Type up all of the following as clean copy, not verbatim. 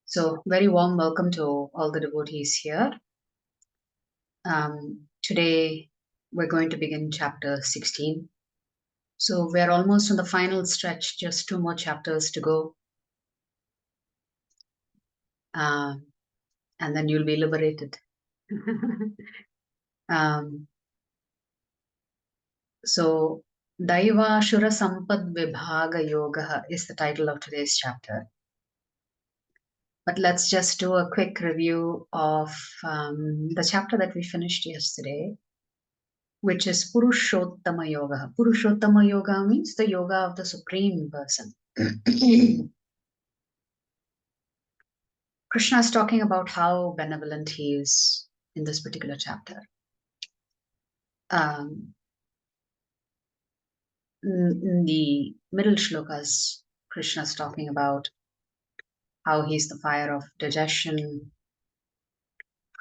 So, very warm welcome to all the devotees here. Today, we're going to begin chapter 16. So, we're almost on the final stretch, just 2 more chapters to go. And then you'll be liberated. So, Daiva Shura Sampad Vibhaga Yoga is the title of today's chapter. But let's just do a quick review of the chapter that we finished yesterday, which is Purushottama Yoga. Purushottama Yoga means the yoga of the Supreme Person. Krishna is talking about how benevolent he is in this particular chapter. In the middle shlokas, Krishna is talking about how he's the fire of digestion,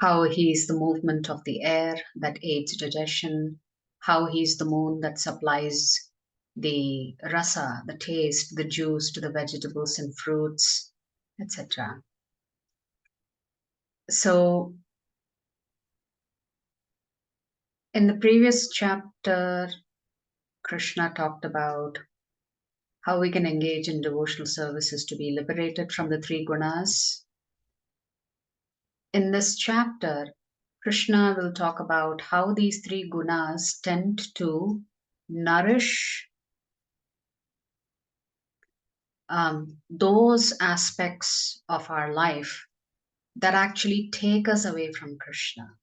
how he's the movement of the air that aids digestion, how he's the moon that supplies the rasa, the taste, the juice to the vegetables and fruits, etc. So, in the previous chapter, Krishna talked about how we can engage in devotional services to be liberated from the 3 gunas. In this chapter, Krishna will talk about how these 3 gunas tend to nourish those aspects of our life that actually take us away from Krishna.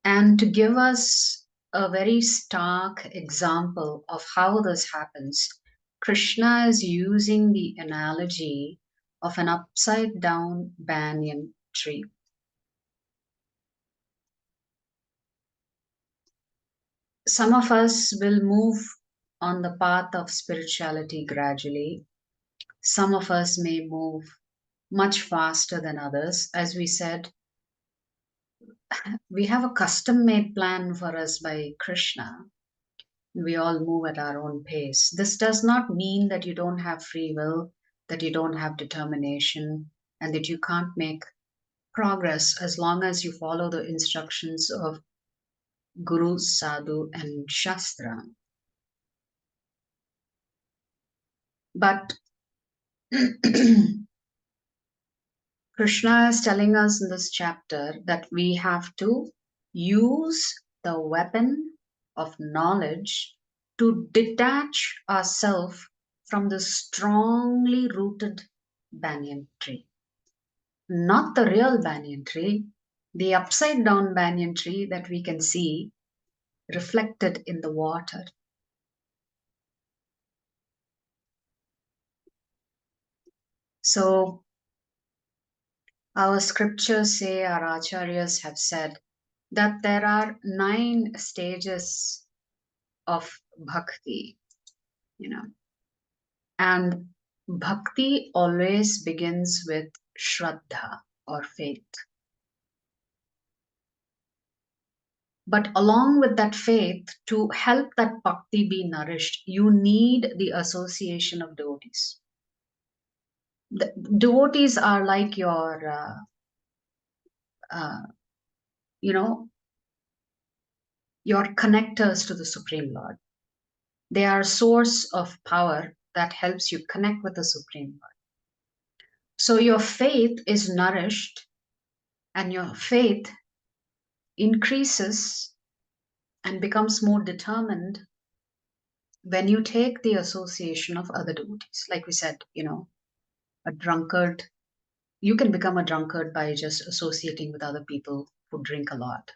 And to give us a very stark example of how this happens, Krishna is using the analogy of an upside down banyan tree. Some of us will move on the path of spirituality gradually. Some of us may move much faster than others. As we said, we have a custom-made plan for us by Krishna. We all move at our own pace. This does not mean that you don't have free will, that you don't have determination, and that you can't make progress as long as you follow the instructions of Guru, Sadhu, and Shastra. But Krishna is telling us in this chapter that we have to use the weapon of knowledge to detach ourselves from the strongly rooted banyan tree. Not the real banyan tree, the upside down banyan tree that we can see reflected in the water. So, our scriptures say, our acharyas have said, that there are 9 stages of bhakti, and bhakti always begins with shraddha or faith. But along with that faith, to help that bhakti be nourished, you need the association of devotees. The devotees are like your, your connectors to the Supreme Lord. They are a source of power that helps you connect with the Supreme Lord. So your faith is nourished, and your faith increases and becomes more determined when you take the association of other devotees. Like we said, a drunkard, you can become a drunkard by just associating with other people who drink a lot.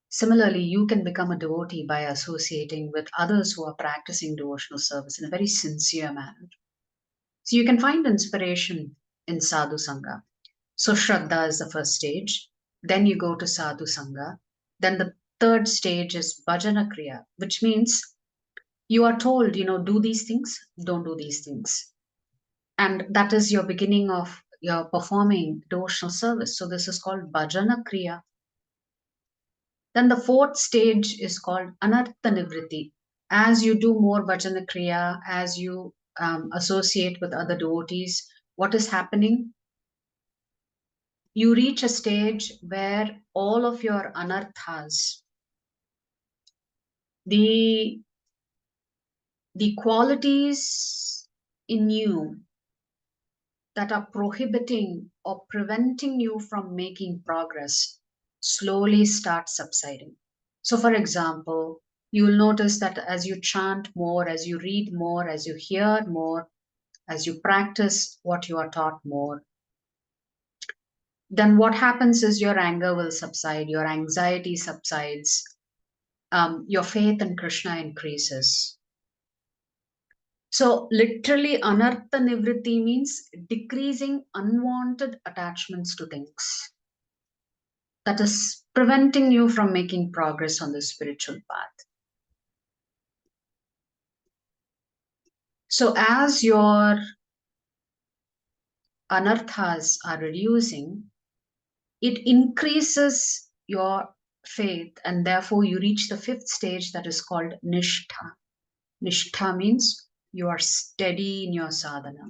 Similarly, you can become a devotee by associating with others who are practicing devotional service in a very sincere manner. So you can find inspiration in Sadhu Sangha. So Shraddha is the first stage. Then you go to Sadhu Sangha. Then the 3rd stage is Bhajana Kriya, which means you are told, do these things, don't do these things. And that is your beginning of your performing devotional service. So this is called Bhajana Kriya. Then the 4th stage is called Anartha Nivritti. As you do more Bhajana Kriya, as you associate with other devotees, what is happening? you reach a stage where all of your anarthas, the qualities in you that are prohibiting or preventing you from making progress slowly start subsiding. So, for example, you will notice that as you chant more, as you read more, as you hear more, as you practice what you are taught more, then what happens is your anger will subside, your anxiety subsides, your faith in Krishna increases. So, literally, anartha nivritti means decreasing unwanted attachments to things. That is preventing you from making progress on the spiritual path. So, as your anarthas are reducing, it increases your faith, and therefore you reach the fifth stage that is called nishtha. Nishtha means you are steady in your sadhana.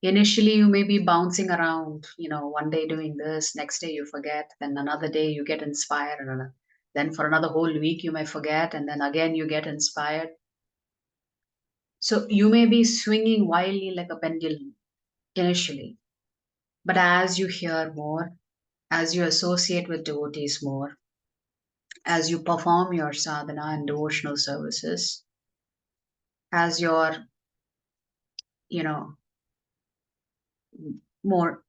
Initially, you may be bouncing around, one day doing this, next day you forget, then another day you get inspired, and then for another whole week you may forget, and then again you get inspired. So you may be swinging wildly like a pendulum initially, but as you hear more, as you associate with devotees more, as you perform your sadhana and devotional services, as your, you know, more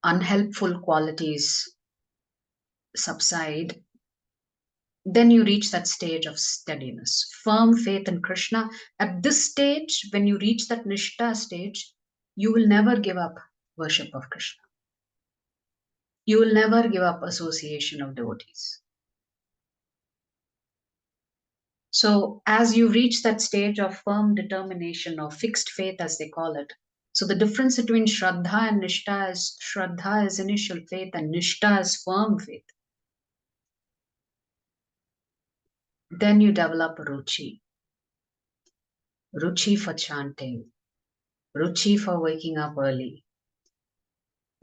unhelpful qualities subside, then you reach that stage of steadiness, firm faith in Krishna. At this stage, when you reach that Nishtha stage, you will never give up worship of Krishna. You will never give up association of devotees. So, as you reach that stage of firm determination or fixed faith, as they call it, so the difference between Shraddha and Nishtha is Shraddha is initial faith and Nishtha is firm faith. Then you develop Ruchi. Ruchi for chanting, Ruchi for waking up early,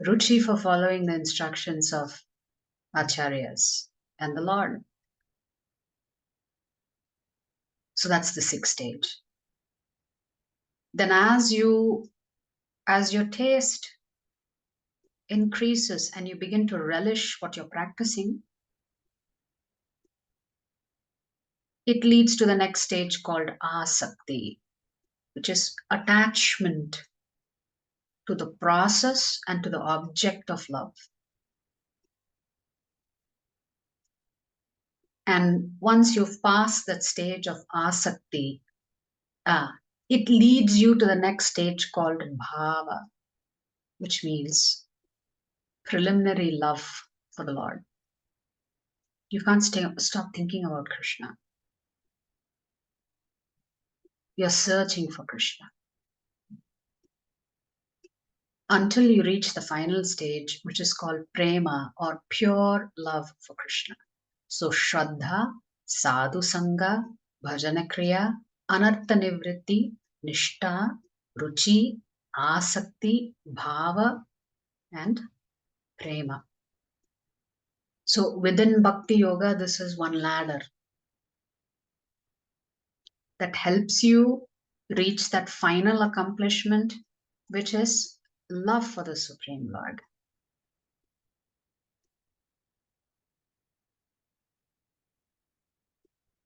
Ruchi for following the instructions of Acharyas and the Lord. So that's the sixth stage. Then as your taste increases and you begin to relish what you're practicing, it leads to the next stage called asakti, which is attachment to the process and to the object of love. And once you've passed that stage of asakti, it leads you to the next stage called bhava, which means preliminary love for the Lord. You can't stop thinking about Krishna. You're searching for Krishna until you reach the final stage, which is called prema or pure love for Krishna. So Shraddha, Sadhu Sangha, Bhajana Kriya, Anartha Nivritti, Nishtha, Ruchi, Asakti, Bhava, and Prema. So within Bhakti Yoga, this is one ladder that helps you reach that final accomplishment, which is love for the Supreme Lord.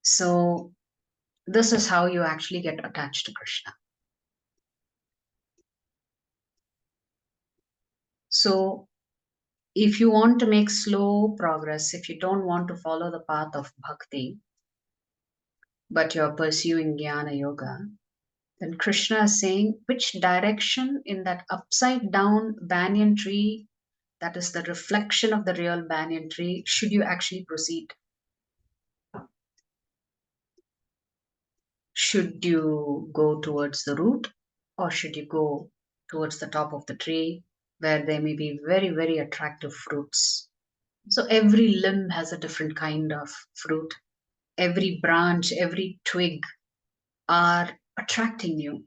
So this is how you actually get attached to Krishna. So if you want to make slow progress, if you don't want to follow the path of bhakti, but you're pursuing jnana yoga, then Krishna is saying which direction in that upside down banyan tree, that is the reflection of the real banyan tree, should you actually proceed. Should you go towards the root, or should you go towards the top of the tree where there may be very, very attractive fruits? So every limb has a different kind of fruit. Every branch, every twig are attracting you.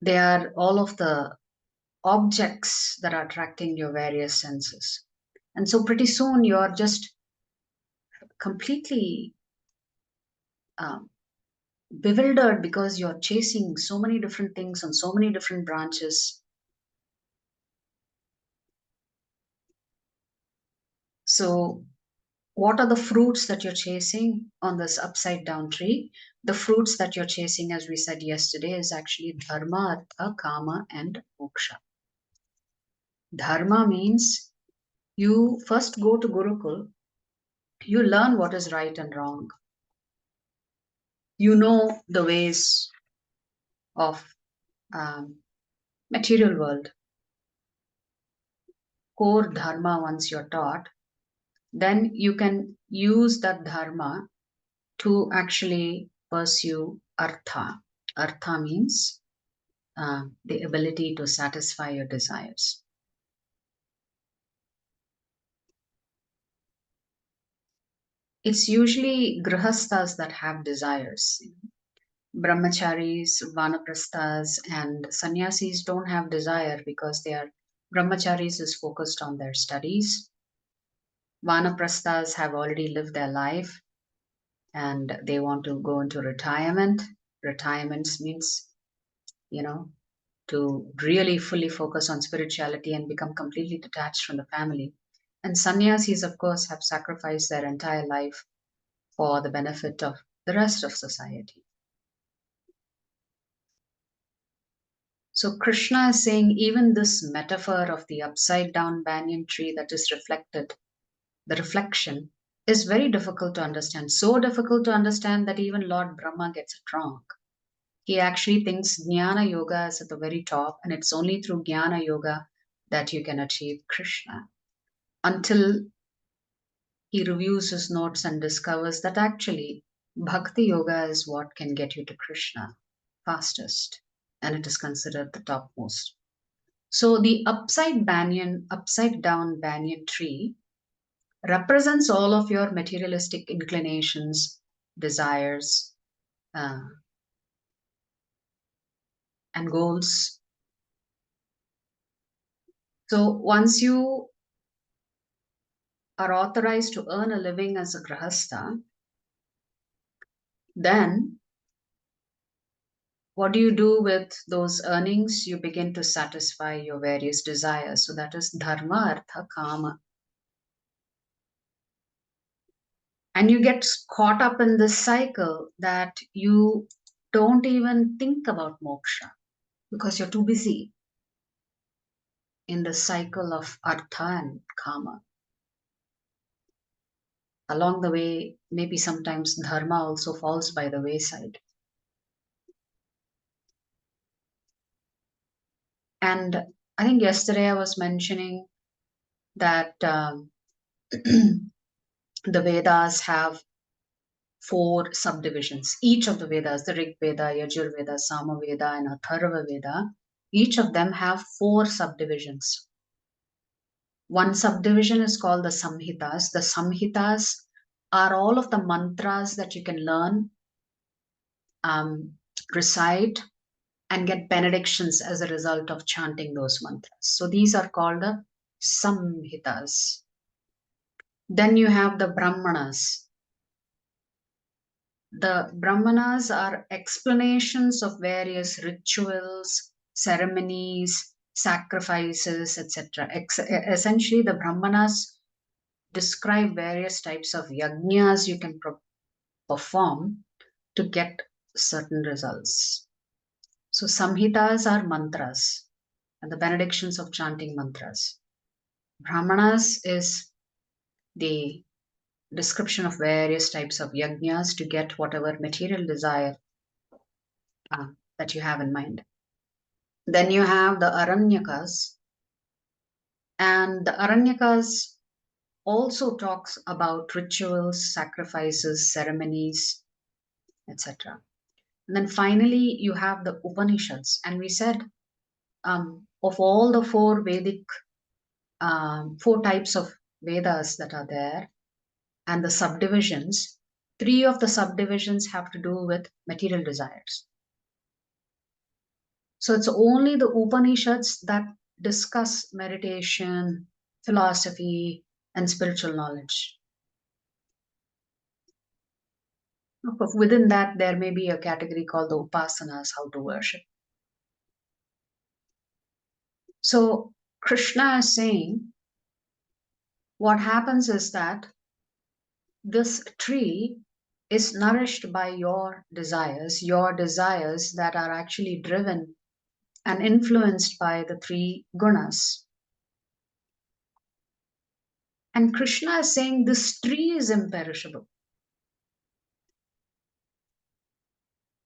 They are all of the objects that are attracting your various senses. And so pretty soon you're just completely um, bewildered because you're chasing so many different things on so many different branches. So, what are the fruits that you're chasing on this upside down tree? The fruits that you're chasing, as we said yesterday, is actually dharma, artha, kama, and moksha. Dharma means you first go to Gurukul, you learn what is right and wrong, you know the ways of material world. Core dharma, once you're taught, then you can use that dharma to actually pursue artha. Artha means the ability to satisfy your desires. It's usually grihasthas that have desires. Brahmacharis, vanaprasthas, and sannyasis don't have desire because they are brahmacharis is focused on their studies. Vanaprasthas have already lived their life and they want to go into retirement. Retirement means, you know, to really fully focus on spirituality and become completely detached from the family. And sannyasis, of course, have sacrificed their entire life for the benefit of the rest of society. So Krishna is saying even this metaphor of the upside down banyan tree that is reflected, the reflection, is very difficult to understand. So difficult to understand that even Lord Brahma gets it wrong. He actually thinks Jnana Yoga is at the very top, and it's only through Jnana Yoga that you can achieve Krishna. Until he reviews his notes and discovers that actually Bhakti Yoga is what can get you to Krishna fastest, and it is considered the topmost. So the upside down banyan tree represents all of your materialistic inclinations, desires, uh, and goals. So once you are authorized to earn a living as a grahastha, then what do you do with those earnings? You begin to satisfy your various desires. So that is dharma, artha, kama. And you get caught up in this cycle that you don't even think about moksha because you're too busy in the cycle of artha and kama. Along the way, maybe sometimes dharma also falls by the wayside. And I think yesterday I was mentioning that the Vedas have four subdivisions. Each of the Vedas, the Rig Veda, Yajur Veda, Sama Veda, and Atharva Veda, each of them have four subdivisions. One subdivision is called the Samhitas. The Samhitas are all of the mantras that you can learn, recite, and get benedictions as a result of chanting those mantras. So these are called the Samhitas. Then you have the Brahmanas. The Brahmanas are explanations of various rituals, ceremonies, sacrifices, etc. Essentially, the Brahmanas describe various types of yajnas you can perform to get certain results. So, samhitas are mantras and the benedictions of chanting mantras. Brahmanas is the description of various types of yajnas to get whatever material desire that you have in mind. Then you have the Aranyakas, and the Aranyakas also talks about rituals, sacrifices, ceremonies, etc. And then finally, you have the Upanishads, and we said of all the four Vedic, four types of Vedas that are there, and the subdivisions, three of the subdivisions have to do with material desires. So it's only the Upanishads that discuss meditation, philosophy, and spiritual knowledge. Within that, there may be a category called the upasanas, how to worship. So Krishna is saying, what happens is that this tree is nourished by your desires that are actually driven and influenced by the three gunas. And Krishna is saying this tree is imperishable,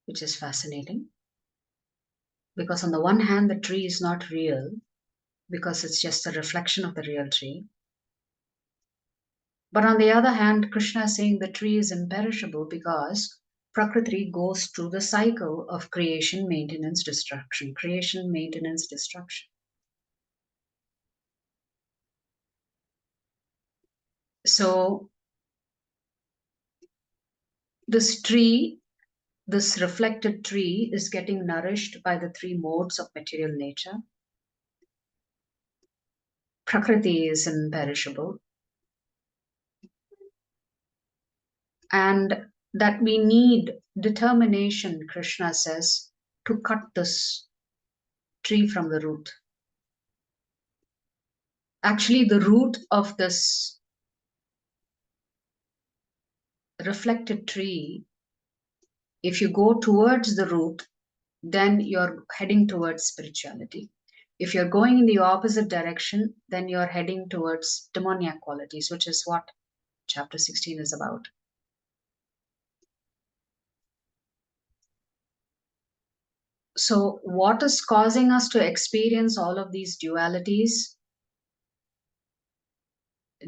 which is fascinating. Because on the one hand, the tree is not real, because it's just a reflection of the real tree. But on the other hand, Krishna is saying the tree is imperishable because Prakriti goes through the cycle of creation, maintenance, destruction. Creation, maintenance, destruction. So this tree, this reflected tree, is getting nourished by the three modes of material nature. Prakriti is imperishable. And that we need determination, Krishna says, to cut this tree from the root. Actually, the root of this reflected tree, if you go towards the root, then you're heading towards spirituality. If you're going in the opposite direction, then you're heading towards demoniac qualities, which is what chapter 16 is about. So, what is causing us to experience all of these dualities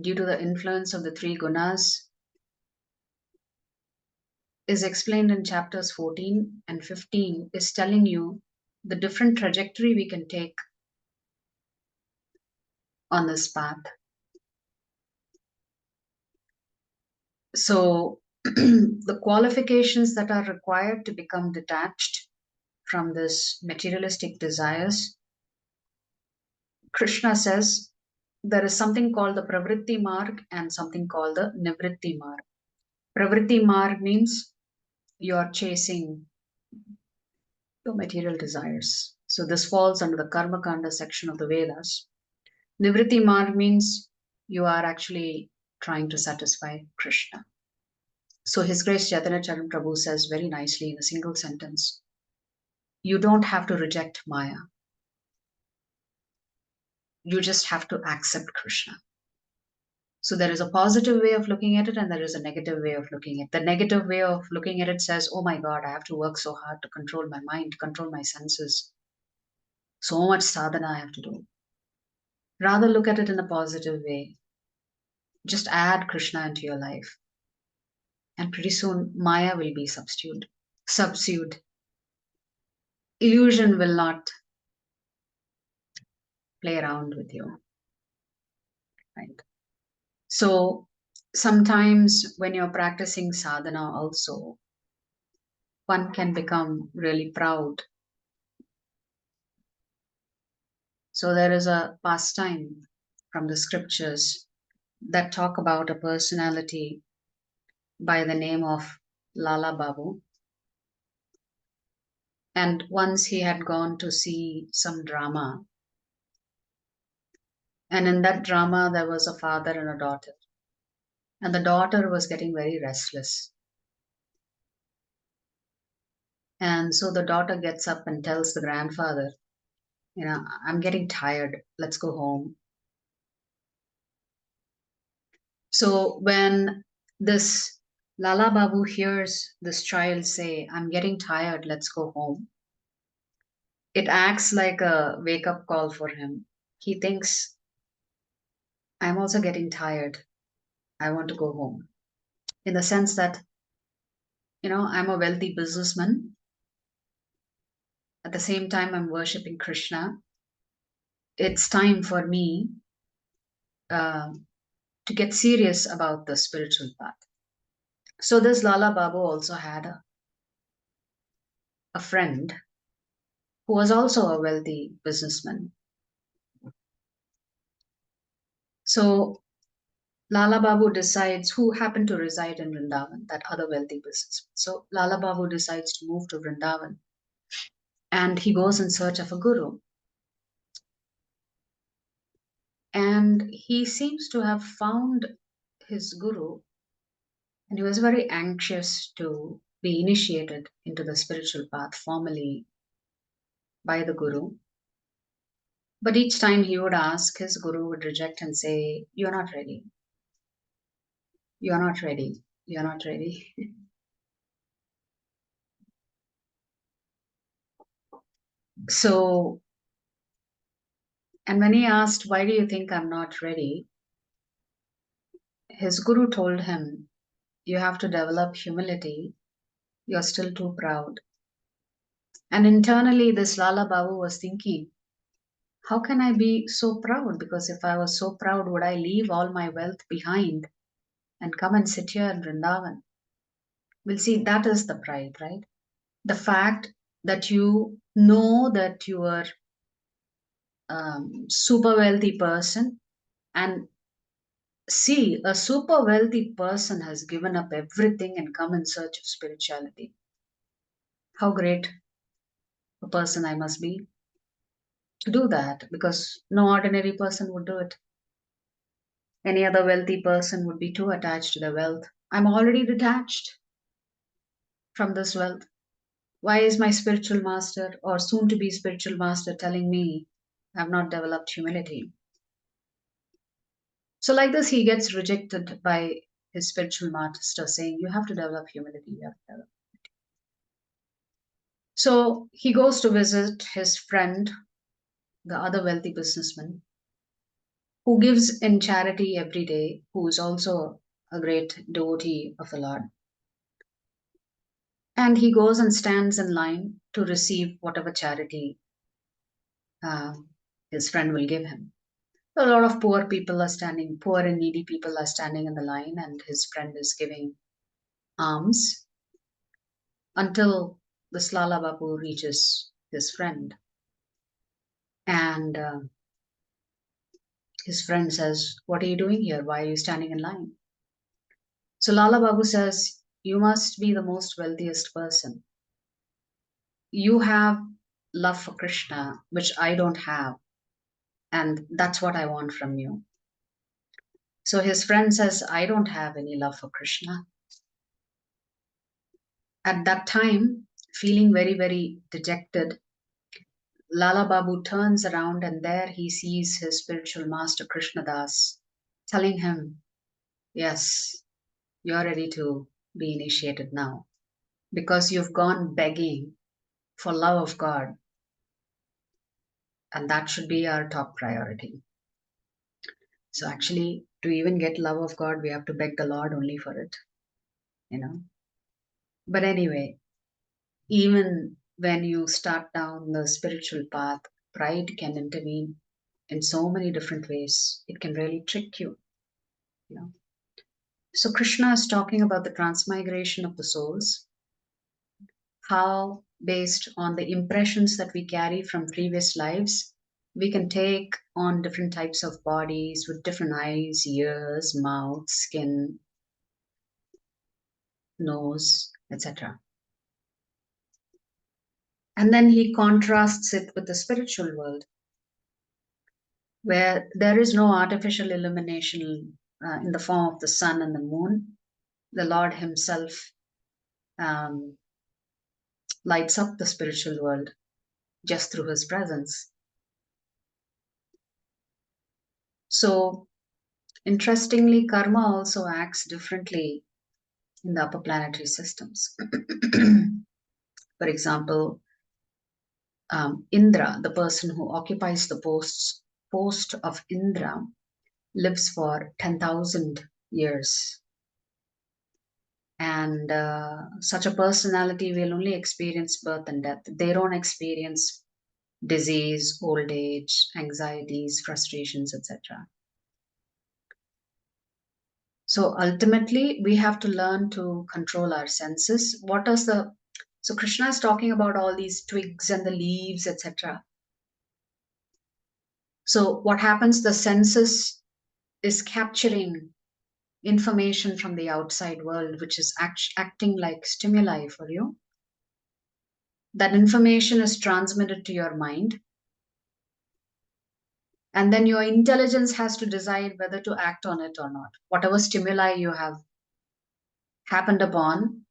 due to the influence of the three gunas is explained in chapters 14 and 15, is telling you the different trajectory we can take on this path. So, the qualifications that are required to become detached from this materialistic desires, Krishna says there is something called the pravritti marg and something called the nivritti marg. Pravritti marg means you are chasing your material desires. So this falls under the karma kanda section of the Vedas. Nivritti marg means you are actually trying to satisfy Krishna. So His Grace Chaitanya Charan Prabhu says very nicely in a single sentence, you don't have to reject Maya. You just have to accept Krishna. So there is a positive way of looking at it and there is a negative way of looking at it. The negative way of looking at it says, oh my God, I have to work so hard to control my mind, control my senses. So much sadhana I have to do. Rather look at it in a positive way. Just add Krishna into your life. And pretty soon Maya will be subsued. Illusion will not play around with you. Right? So sometimes when you're practicing sadhana also, one can become really proud. So there is a pastime from the scriptures that talk about a personality by the name of Lala Babu. And once he had gone to see some drama. And in that drama, there was a father and a daughter. And the daughter was getting very restless. And so the daughter gets up and tells the grandfather, I'm getting tired. Let's go home. So when this Lala Babu hears this child say, I'm getting tired, let's go home, it acts like a wake up call for him. He thinks, I'm also getting tired. I want to go home. In the sense that, I'm a wealthy businessman. At the same time, I'm worshipping Krishna. It's time for me to get serious about the spiritual path. So this Lala Babu also had a friend who was also a wealthy businessman. So Lala Babu decides, who happened to reside in Vrindavan, that other wealthy businessman. So Lala Babu decides to move to Vrindavan and he goes in search of a guru. And he seems to have found his guru, and he was very anxious to be initiated into the spiritual path formally by the guru. But each time he would ask, his guru would reject and say, "You're not ready. You're not ready. You're not ready." So, and when he asked, "Why do you think I'm not ready?" his guru told him, "You have to develop humility. You're still too proud." And internally, this Lala Babu was thinking, how can I be so proud? Because if I was so proud, would I leave all my wealth behind and come and sit here in Vrindavan? We'll see, that is the pride, right? The fact that you know that you are super wealthy person, and see, a super wealthy person has given up everything and come in search of spirituality. How great a person I must be to do that, because no ordinary person would do it. Any other wealthy person would be too attached to their wealth. I'm already detached from this wealth. Why is my spiritual master or soon to be spiritual master telling me I've not developed humility? So, like this, he gets rejected by his spiritual master saying, "You have to develop humility. You have to develop." So, he goes to visit his friend, the other wealthy businessman, who gives in charity every day, who is also a great devotee of the Lord. And he goes and stands in line to receive whatever charity uh, his friend will give him. A lot of poor people are standing, poor and needy people are standing in the line, and his friend is giving alms until the Slala Babu reaches his friend. And his friend says, "What are you doing here? Why are you standing in line?" So Lala Babu says, "You must be the most wealthiest person. You have love for Krishna, which I don't have, and that's what I want from you." So his friend says, "I don't have any love for Krishna." At that time, feeling very, very dejected, Lala Babu turns around and there he sees his spiritual master Krishnadas telling him, "Yes, you're ready to be initiated now because you've gone begging for love of God, and that should be our top priority." So, actually, to even get love of God, we have to beg the Lord only for it, you know. But anyway, even when you start down the spiritual path, pride can intervene in so many different ways. It can really trick you, you know. So Krishna is talking about the transmigration of the souls, how based on the impressions that we carry from previous lives, we can take on different types of bodies with different eyes, ears, mouth, skin, nose, etc. And then he contrasts it with the spiritual world, where there is no artificial illumination in the form of the sun and the moon. The Lord Himself um, lights up the spiritual world just through His presence. So, interestingly, karma also acts differently in the upper planetary systems. For example, Indra, the person who occupies the post of Indra, lives for 10,000 years. And such a personality will only experience birth and death. They don't experience disease, old age, anxieties, frustrations, etc. So ultimately, we have to learn to control our senses. What is the So Krishna is talking about all these twigs and the leaves, etc. So what happens? The senses is capturing information from the outside world, which is acting like stimuli for you. That information is transmitted to your mind, and then your intelligence has to decide whether to act on it or not. Whatever stimuli you have happened upon,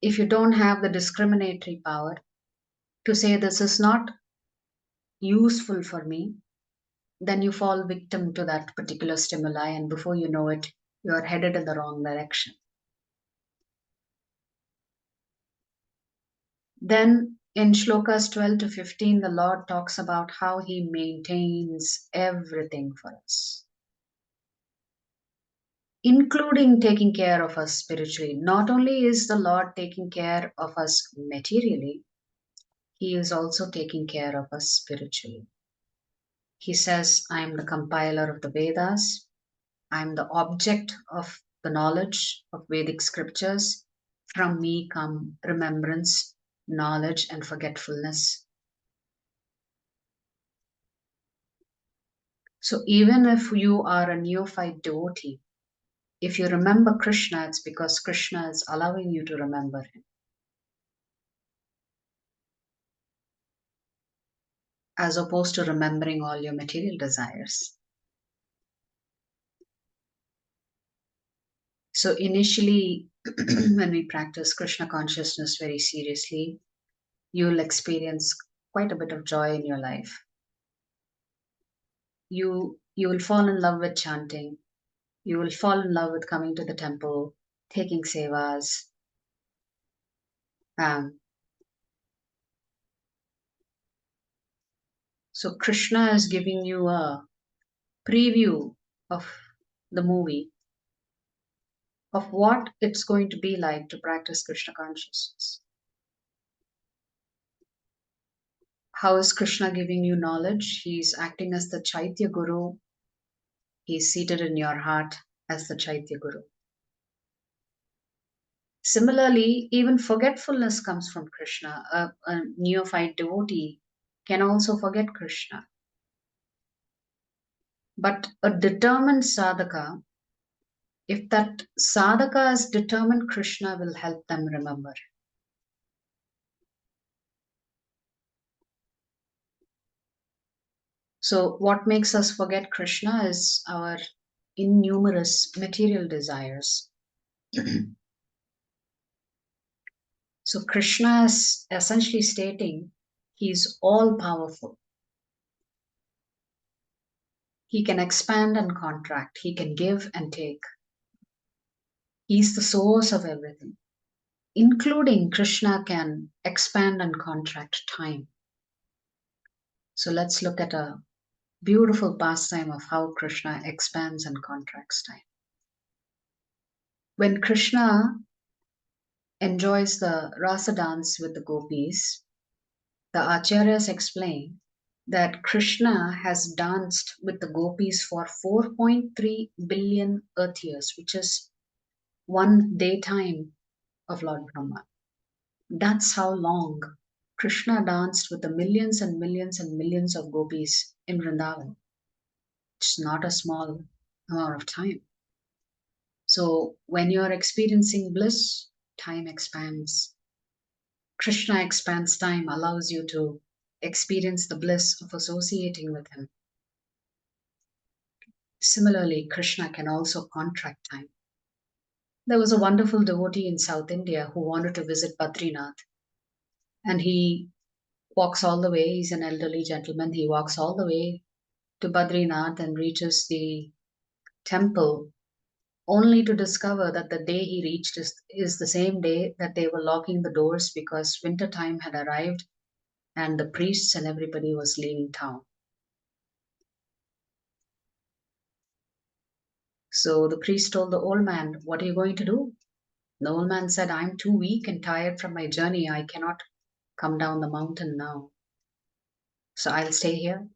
if you don't have the discriminatory power to say this is not useful for me, then you fall victim to that particular stimuli, and before you know it, you are headed in the wrong direction. Then in shlokas 12 to 15, the Lord talks about how he maintains everything for us, including taking care of us spiritually. Not only is the Lord taking care of us materially, he is also taking care of us spiritually. He says, I am the compiler of the Vedas. I am the object of the knowledge of Vedic scriptures. From me come remembrance, knowledge, and forgetfulness. So even if you are a neophyte devotee, if you remember Krishna, it's because Krishna is allowing you to remember him, as opposed to remembering all your material desires. So initially, when we practice Krishna consciousness very seriously, you'll experience quite a bit of joy in your life. You will fall in love with chanting. You will fall in love with coming to the temple, taking sevas. Um, so Krishna is giving you a preview of the movie of what it's going to be like to practice Krishna consciousness. How is Krishna giving you knowledge? He's acting as the Chaitya Guru. He's seated in your heart as the Chaitya Guru. Similarly, even forgetfulness comes from Krishna. A neophyte devotee can also forget Krishna. But a determined sadhaka, if that sadhaka is determined, Krishna will help them remember. So, what makes us forget Krishna is our innumerous material desires. So, Krishna is essentially stating he's all powerful. He can expand and contract, he can give and take. He's the source of everything, including Krishna can expand and contract time. So, let's look at a beautiful pastime of how Krishna expands and contracts time. When Krishna enjoys the rasa dance with the gopis, the acharyas explain that Krishna has danced with the gopis for 4.3 billion earth years, which is one daytime of Lord Brahma. That's how long Krishna danced with the millions and millions and millions of gopis in Vrindavan. It's not a small amount of time. So when you're experiencing bliss, time expands. Krishna expands time, allows you to experience the bliss of associating with him. Similarly, Krishna can also contract time. There was a wonderful devotee in South India who wanted to visit Badrinath, and he walks all the way. He's an elderly gentleman. He walks all the way to Badrinath and reaches the temple only to discover that the day he reached is the same day that they were locking the doors because winter time had arrived and the priests and everybody was leaving town. So the priest told the old man, what are you going to do? The old man said, I'm too weak and tired from my journey. I cannot come down the mountain now. So I'll stay here.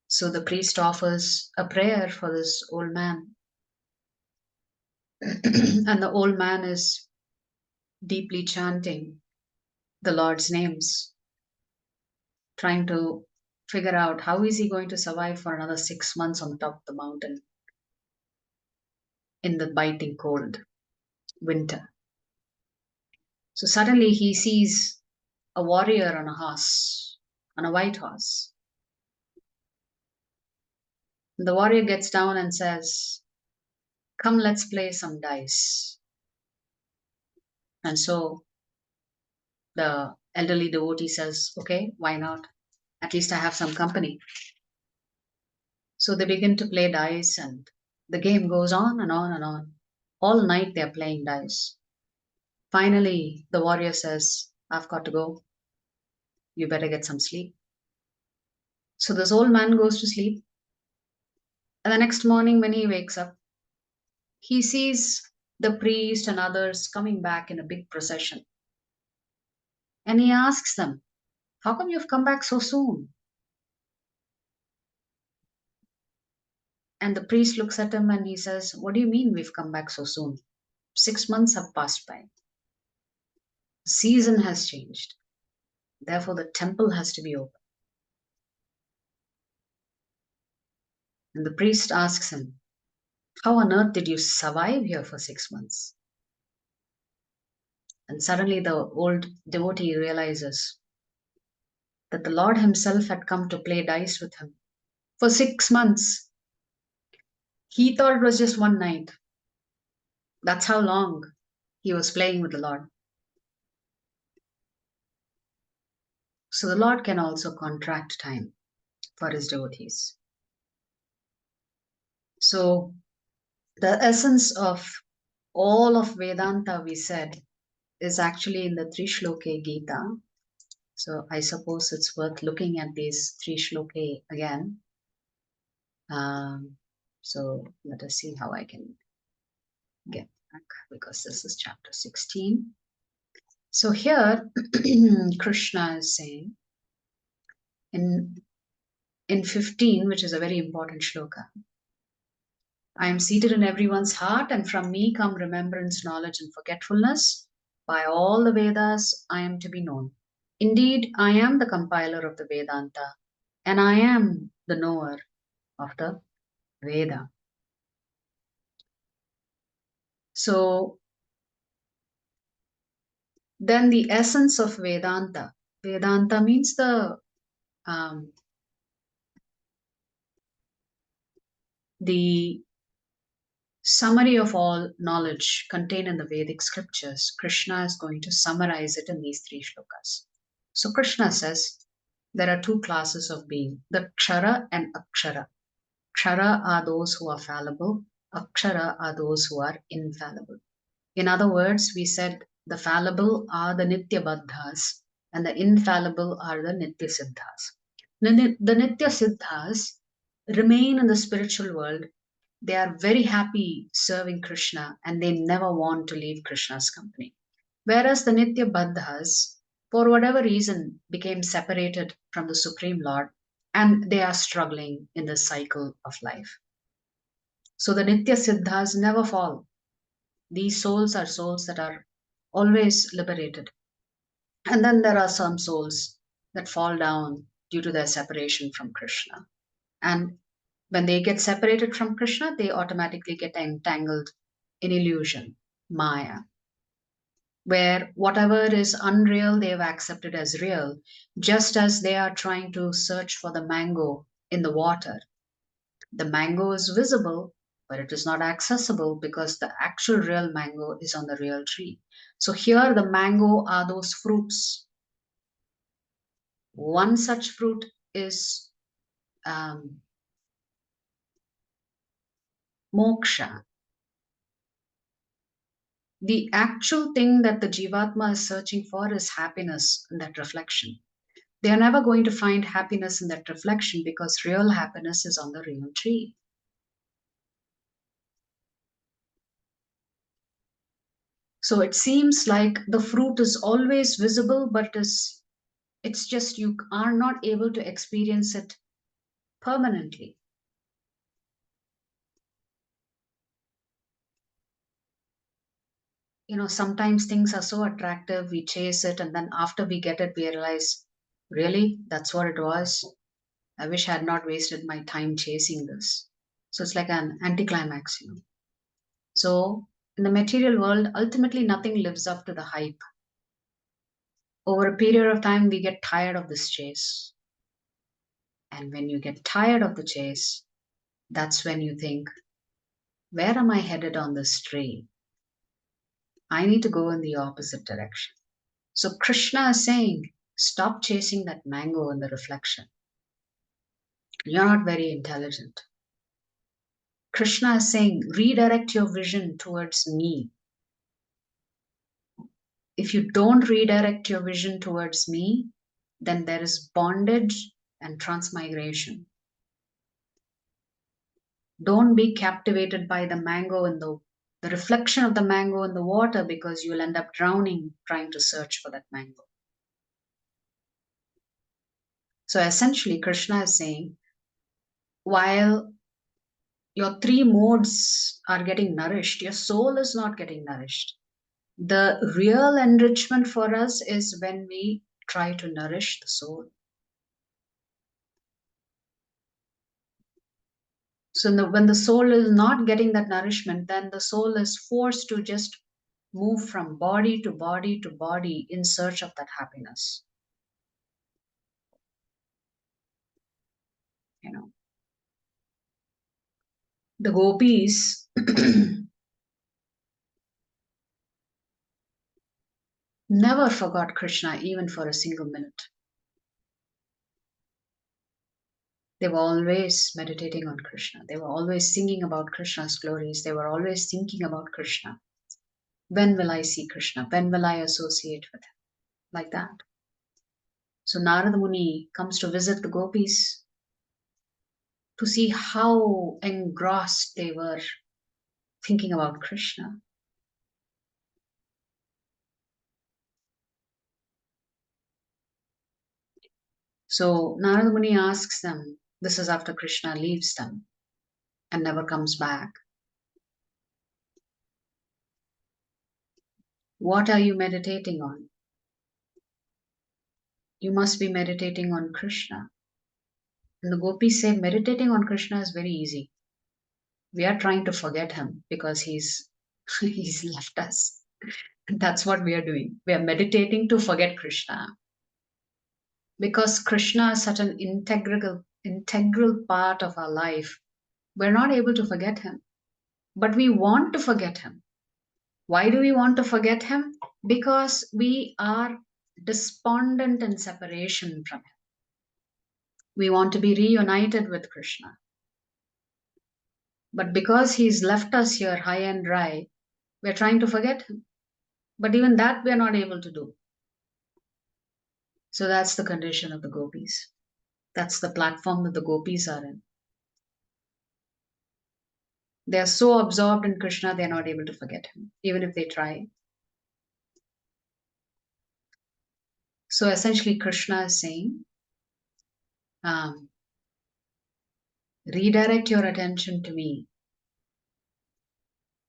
So the priest offers a prayer for this old man. And the old man is deeply chanting the Lord's names, trying to figure out how is he going to survive for another 6 months on top of the mountain in the biting cold winter. So suddenly he sees a warrior on a horse, on a white horse. The warrior gets down and says, "Come, let's play some dice." And so the elderly devotee says, "Okay, why not? At least I have some company." So they begin to play dice, and the game goes on and on and on. All night they're playing dice. Finally, the warrior says, "I've got to go. You better get some sleep." So this old man goes to sleep. And the next morning, when he wakes up, he sees the priest and others coming back in a big procession. And he asks them, "How come you've come back so soon?" And the priest looks at him and he says, "What do you mean we've come back so soon? 6 months have passed by. The season has changed. Therefore, the temple has to be open." And the priest asks him, "How on earth did you survive here for 6 months?" And suddenly the old devotee realizes that the Lord himself had come to play dice with him for 6 months. He thought it was just one night. That's how long he was playing with the Lord. So the Lord can also contract time for his devotees. So the essence of all of Vedanta, we said, is actually in the three shloke Gita. So I suppose it's worth looking at these three shloke again. So let us see how I can get back, because this is chapter 16. So here Krishna is saying in 15, which is a very important shloka, "I am seated in everyone's heart, and from me come remembrance, knowledge, and forgetfulness. By all the Vedas, I am to be known. Indeed, I am the compiler of the Vedanta, and I am the knower of the Veda." So then the essence of Vedanta. Vedanta means the summary of all knowledge contained in the Vedic scriptures. Krishna is going to summarize it in these three shlokas. So Krishna says there are two classes of being, the Kshara and Akshara. Kshara are those who are fallible, Akshara are those who are infallible. In other words, we said the fallible are the Nitya Baddhas and the infallible are the Nitya Siddhas. The Nitya Siddhas remain in the spiritual world. They are very happy serving Krishna and they never want to leave Krishna's company. Whereas the Nitya Baddhas, for whatever reason, became separated from the Supreme Lord and they are struggling in the cycle of life. So the Nitya Siddhas never fall. These souls are souls that are always liberated. And then there are some souls that fall down due to their separation from Krishna. And when they get separated from Krishna, they automatically get entangled in illusion, Maya, where whatever is unreal, they have accepted as real, just as they are trying to search for the mango in the water. The mango is visible, but it is not accessible because the actual real mango is on the real tree. So here the mango are those fruits. One such fruit is moksha. The actual thing that the Jivatma is searching for is happiness in that reflection. They are never going to find happiness in that reflection because real happiness is on the real tree. So it seems like the fruit is always visible, but it's just you are not able to experience it permanently. sometimes things are so attractive, we chase it, and then after we get it, we realize, really, that's what it was. I wish I had not wasted my time chasing this. So it's like an anticlimax. So in the material world, ultimately nothing lives up to the hype. Over a period of time, we get tired of this chase. And when you get tired of the chase, that's when you think, where am I headed on this tree? I need to go in the opposite direction. So Krishna is saying, stop chasing that mango in the reflection. You're not very intelligent. Krishna is saying, redirect your vision towards me. If you don't redirect your vision towards me, then there is bondage and transmigration. Don't be captivated by the mango in the reflection of the mango in the water, because you'll end up drowning trying to search for that mango. So essentially, Krishna is saying, while your three modes are getting nourished, your soul is not getting nourished. The real enrichment for us is when we try to nourish the soul. So when the soul is not getting that nourishment, then the soul is forced to just move from body to body to body in search of that happiness. The gopis never forgot Krishna even for a single minute. They were always meditating on Krishna. They were always singing about Krishna's glories. They were always thinking about Krishna. When will I see Krishna? When will I associate with him? Like that. So Narada Muni comes to visit the gopis to see how engrossed they were thinking about Krishna. So Narada Muni asks them, this is after Krishna leaves them and never comes back. What are you meditating on? You must be meditating on Krishna. And the gopis say, meditating on Krishna is very easy. We are trying to forget him because he's left us. That's what we are doing. We are meditating to forget Krishna. Because Krishna is such an integral part of our life, we're not able to forget him. But we want to forget him. Why do we want to forget him? Because we are despondent in separation from him. We want to be reunited with Krishna. But because he's left us here high and dry, we're trying to forget him. But even that we're not able to do. So that's the condition of the gopis. That's the platform that the gopis are in. They are so absorbed in Krishna, they're not able to forget him, even if they try. So essentially, Krishna is saying, redirect your attention to me,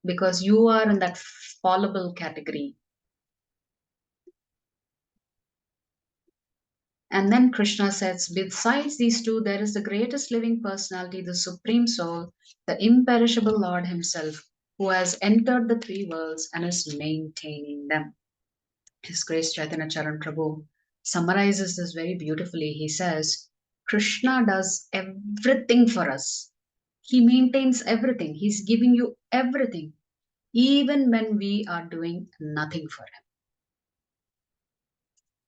because you are in that fallible category. And then Krishna says, besides these two, there is the greatest living personality, the Supreme Soul, the imperishable Lord Himself, who has entered the three worlds and is maintaining them. His Grace Chaitanya Charan Prabhu summarizes this very beautifully. He says, Krishna does everything for us. He maintains everything. He's giving you everything, even when we are doing nothing for Him.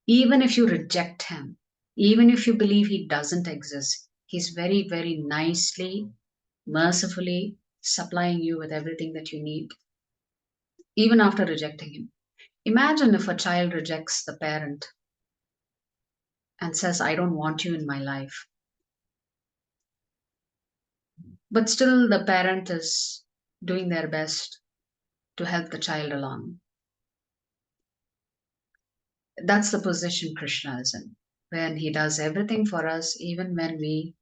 Even if you reject him, even if you believe he doesn't exist, he's very, very nicely, mercifully supplying you with everything that you need, even after rejecting him. Imagine if a child rejects the parent and says, I don't want you in my life. But still, the parent is doing their best to help the child along. That's the position Krishna is in, when he does everything for us, even when we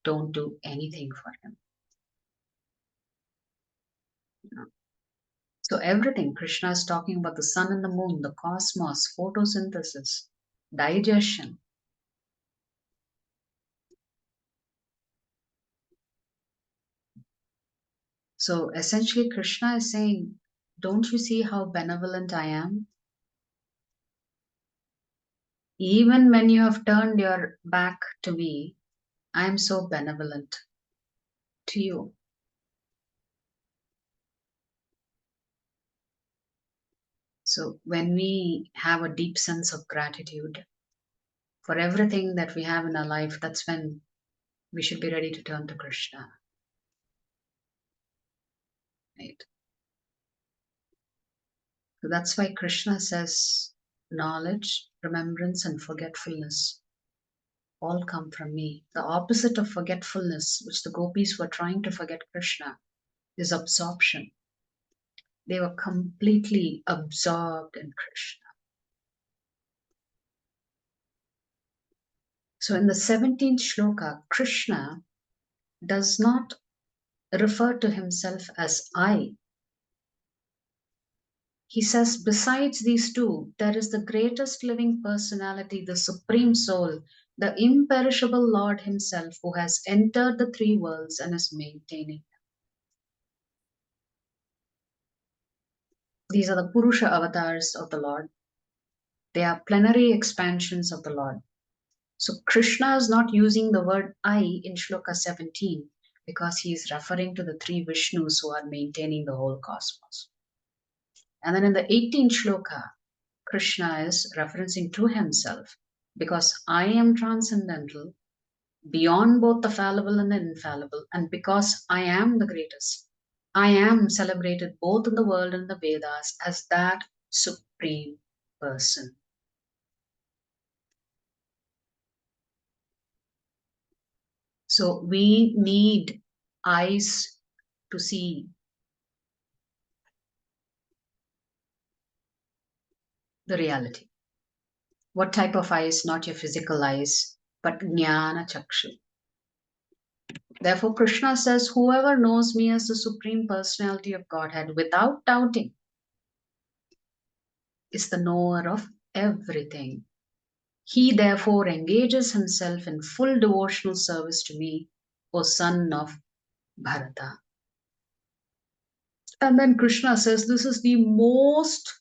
don't do anything for him. So everything, Krishna is talking about the sun and the moon, the cosmos, photosynthesis, digestion. So essentially, Krishna is saying, don't you see how benevolent I am? Even when you have turned your back to me, I am so benevolent to you. So when we have a deep sense of gratitude for everything that we have in our life, that's when we should be ready to turn to Krishna. Right? So that's why Krishna says knowledge, remembrance, and forgetfulness all come from me. The opposite of forgetfulness, which the gopis were trying to forget Krishna, is absorption. They were completely absorbed in Krishna. So in the 17th shloka, Krishna does not refer to himself as I. He says, besides these two, there is the greatest living personality, the Supreme Soul, the imperishable Lord Himself, who has entered the three worlds and is maintaining them. These are the Purusha avatars of the Lord. They are plenary expansions of the Lord. So Krishna is not using the word I in Shloka 17 because he is referring to the three Vishnus who are maintaining the whole cosmos. And then in the 18th shloka, Krishna is referencing to himself because I am transcendental, beyond both the fallible and the infallible, and because I am the greatest. I am celebrated both in the world and the Vedas as that supreme person. So we need eyes to see the reality. What type of eyes? Not your physical eyes, but jnana chakshu. Therefore, Krishna says, whoever knows me as the Supreme Personality of Godhead without doubting is the knower of everything. He therefore engages himself in full devotional service to me, O son of Bharata. And then Krishna says, this is the most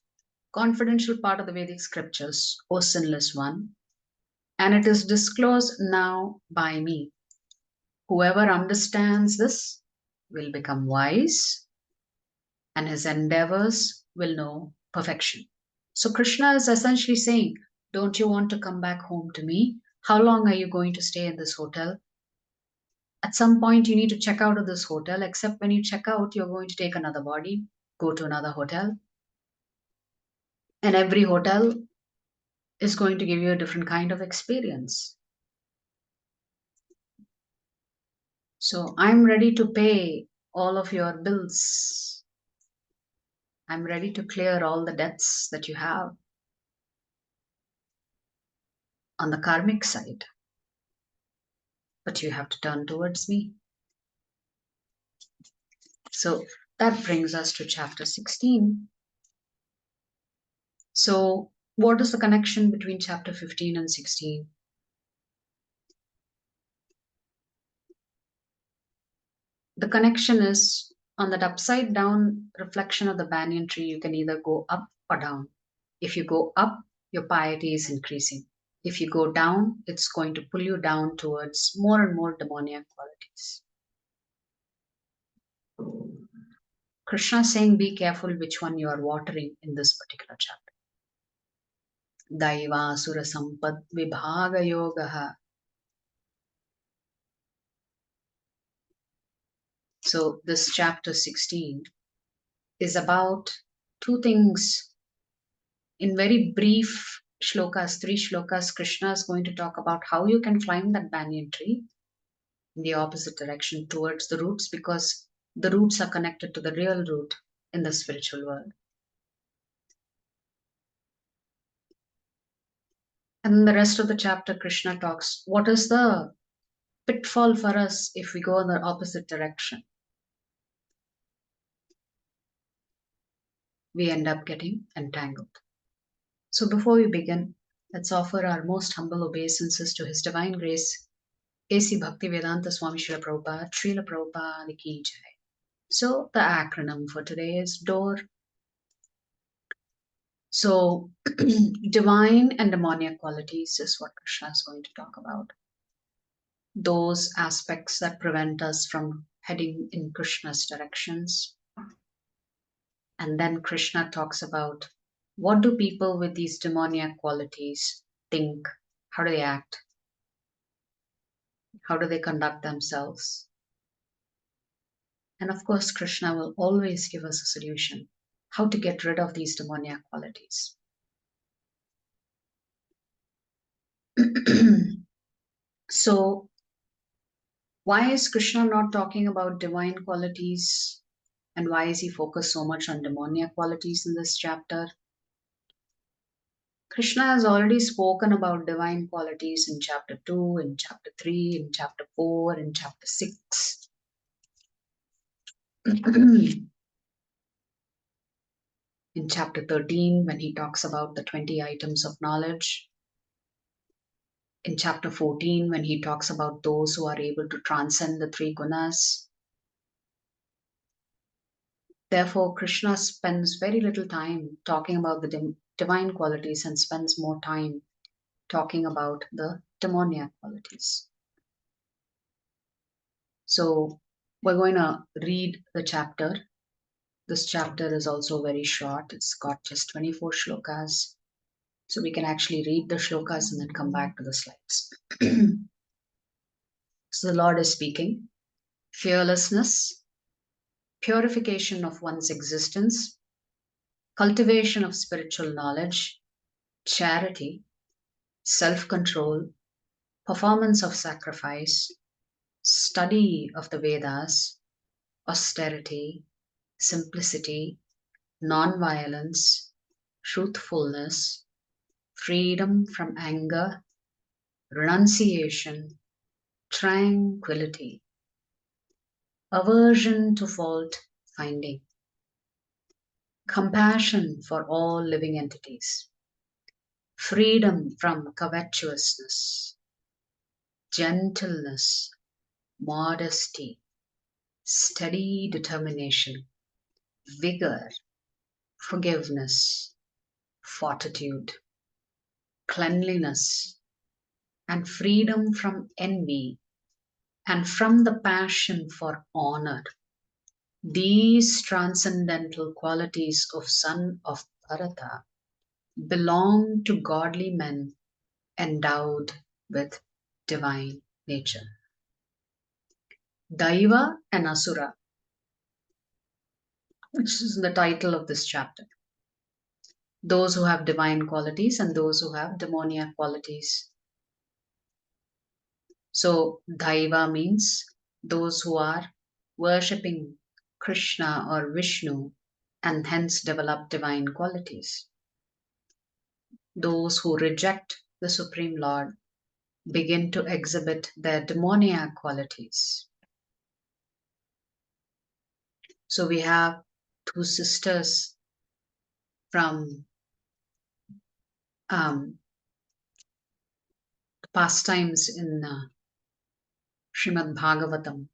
confidential part of the Vedic scriptures, O sinless one, and it is disclosed now by me. Whoever understands this will become wise, and his endeavors will know perfection. So Krishna is essentially saying, don't you want to come back home to me? How long are you going to stay in this hotel? At some point, you need to check out of this hotel, except when you check out, you're going to take another body, go to another hotel. And every hotel is going to give you a different kind of experience. So I'm ready to pay all of your bills. I'm ready to clear all the debts that you have on the karmic side. But you have to turn towards me. So that brings us to chapter 16. So what is the connection between chapter 15 and 16? The connection is on that upside down reflection of the banyan tree, you can either go up or down. If you go up, your piety is increasing. If you go down, it's going to pull you down towards more and more demoniac qualities. Krishna is saying, be careful which one you are watering in this particular chapter. Daiva Sura Sampad Vibhaga Yogaha. So this chapter 16 is about two things. In very brief shlokas, 3 shlokas, Krishna is going to talk about how you can climb that banyan tree in the opposite direction towards the roots, because the roots are connected to the real root in the spiritual world. And in the rest of the chapter, Krishna talks what is the pitfall for us if we go in the opposite direction. we end up getting entangled. So before we begin, let's offer our most humble obeisances to His Divine Grace, A.C. Bhaktivedanta Swami Srila Prabhupada, Srila Prabhupada Ki Jai. So the acronym for today is DOOR. So divine and demoniac qualities is what Krishna is going to talk about. Those aspects that prevent us from heading in Krishna's directions. And then Krishna talks about what do people with these demoniac qualities think, how do they act, how do they conduct themselves. And of course, Krishna will always give us a solution, how to get rid of these demoniac qualities. So, why is Krishna not talking about divine qualities? And why is he focused so much on demoniac qualities in this chapter? Krishna has already spoken about divine qualities in chapter 2, in chapter 3, in chapter 4, in chapter 6. In chapter 13, when he talks about the 20 items of knowledge. In chapter 14, when he talks about those who are able to transcend the three gunas. Therefore, Krishna spends very little time talking about the divine qualities and spends more time talking about the demoniac qualities. So we're going to read the chapter. This chapter is also very short. It's got just 24 shlokas. So we can actually read the shlokas and then come back to the slides. So the Lord is speaking. Fearlessness, purification of one's existence, cultivation of spiritual knowledge, charity, self-control, performance of sacrifice, study of the Vedas, austerity, simplicity, non-violence, truthfulness, freedom from anger, renunciation, tranquility, aversion to fault finding, compassion for all living entities, freedom from covetousness, gentleness, modesty, steady determination, vigor, forgiveness, fortitude, cleanliness, and freedom from envy and from the passion for honor. These transcendental qualities of son of Bharata belong to godly men endowed with divine nature. Daiva and Asura, which is the title of this chapter. Those who have divine qualities and those who have demoniac qualities. So, Daiva means those who are worshipping Krishna or Vishnu and hence develop divine qualities. Those who reject the Supreme Lord begin to exhibit their demoniac qualities. So we have two sisters from pastimes in Srimad Bhagavatam,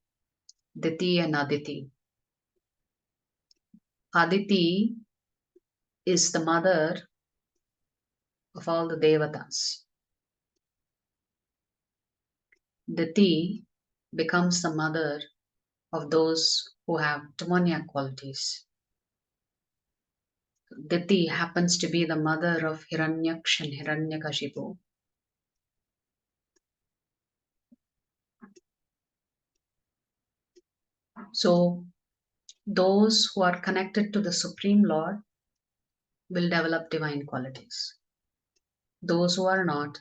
Diti and Aditi. Aditi is the mother of all the Devatas. Diti becomes the mother of those who have demoniac qualities. Diti happens to be the mother of Hiranyaksha and Hiranyakashipu. So those who are connected to the Supreme Lord will develop divine qualities. Those who are not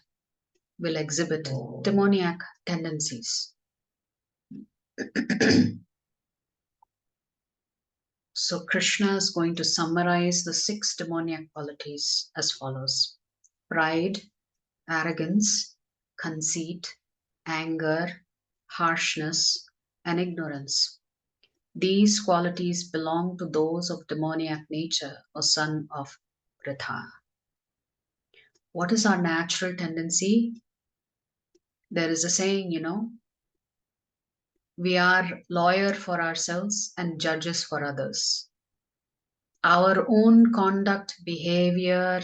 will exhibit demoniac tendencies. So Krishna is going to summarize the 6 demoniac qualities as follows: pride, arrogance, conceit, anger, harshness, and ignorance. These qualities belong to those of demoniac nature, or son of Pritha. What is our natural tendency? There is a saying, we are lawyer for ourselves and judges for others. Our own conduct, behavior,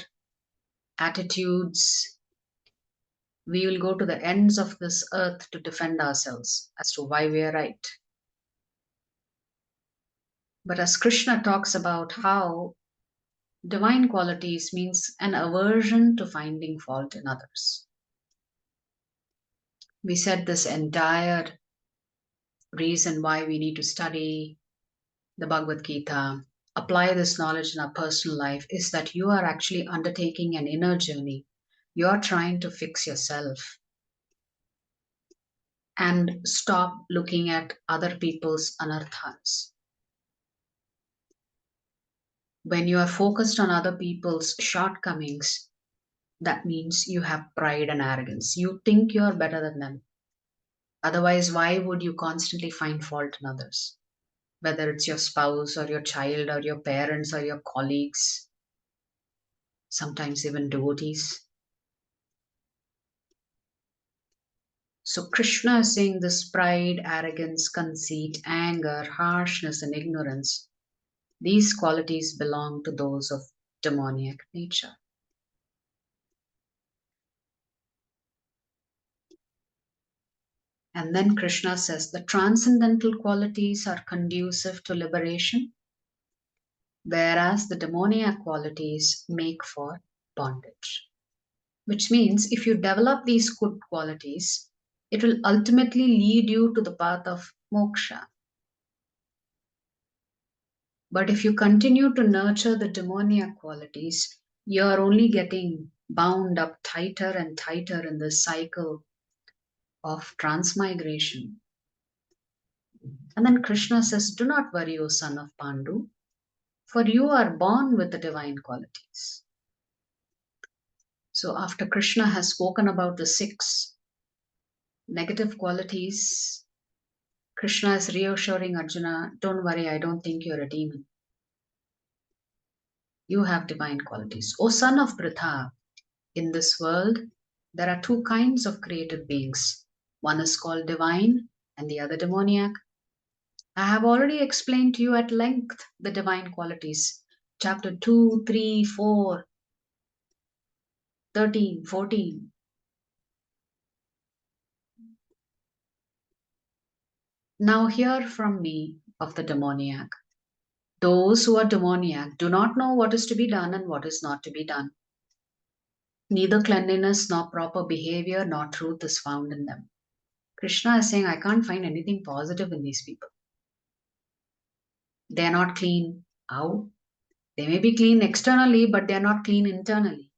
attitudes, we will go to the ends of this earth to defend ourselves as to why we are right. But as Krishna talks about how divine qualities means an aversion to finding fault in others. We said this entire reason why we need to study the Bhagavad Gita, apply this knowledge in our personal life, is that you are actually undertaking an inner journey. You are trying to fix yourself and stop looking at other people's anarthas. When you are focused on other people's shortcomings, that means you have pride and arrogance. You think you are better than them. Otherwise, why would you constantly find fault in others? Whether it's your spouse or your child or your parents or your colleagues, sometimes even devotees. So Krishna is saying this pride, arrogance, conceit, anger, harshness, and ignorance, these qualities belong to those of demoniac nature. And then Krishna says the transcendental qualities are conducive to liberation, whereas the demoniac qualities make for bondage. Which means if you develop these good qualities, it will ultimately lead you to the path of moksha. But if you continue to nurture the demoniac qualities, you are only getting bound up tighter and tighter in this cycle of transmigration. And then Krishna says, do not worry, O son of Pandu, for you are born with the divine qualities. So after Krishna has spoken about the 6 negative qualities, Krishna is reassuring Arjuna, don't worry, I don't think you're a demon. You have divine qualities. O son of Pritha, in this world, there are 2 kinds of created beings. One is called divine and the other demoniac. I have already explained to you at length the divine qualities. Chapter 2, 3, 4, 13, 14. Now hear from me of the demoniac. Those who are demoniac do not know what is to be done and what is not to be done. Neither cleanliness nor proper behavior nor truth is found in them. Krishna is saying, I can't find anything positive in these people. They are not clean. How? They may be clean externally, but they are not clean internally.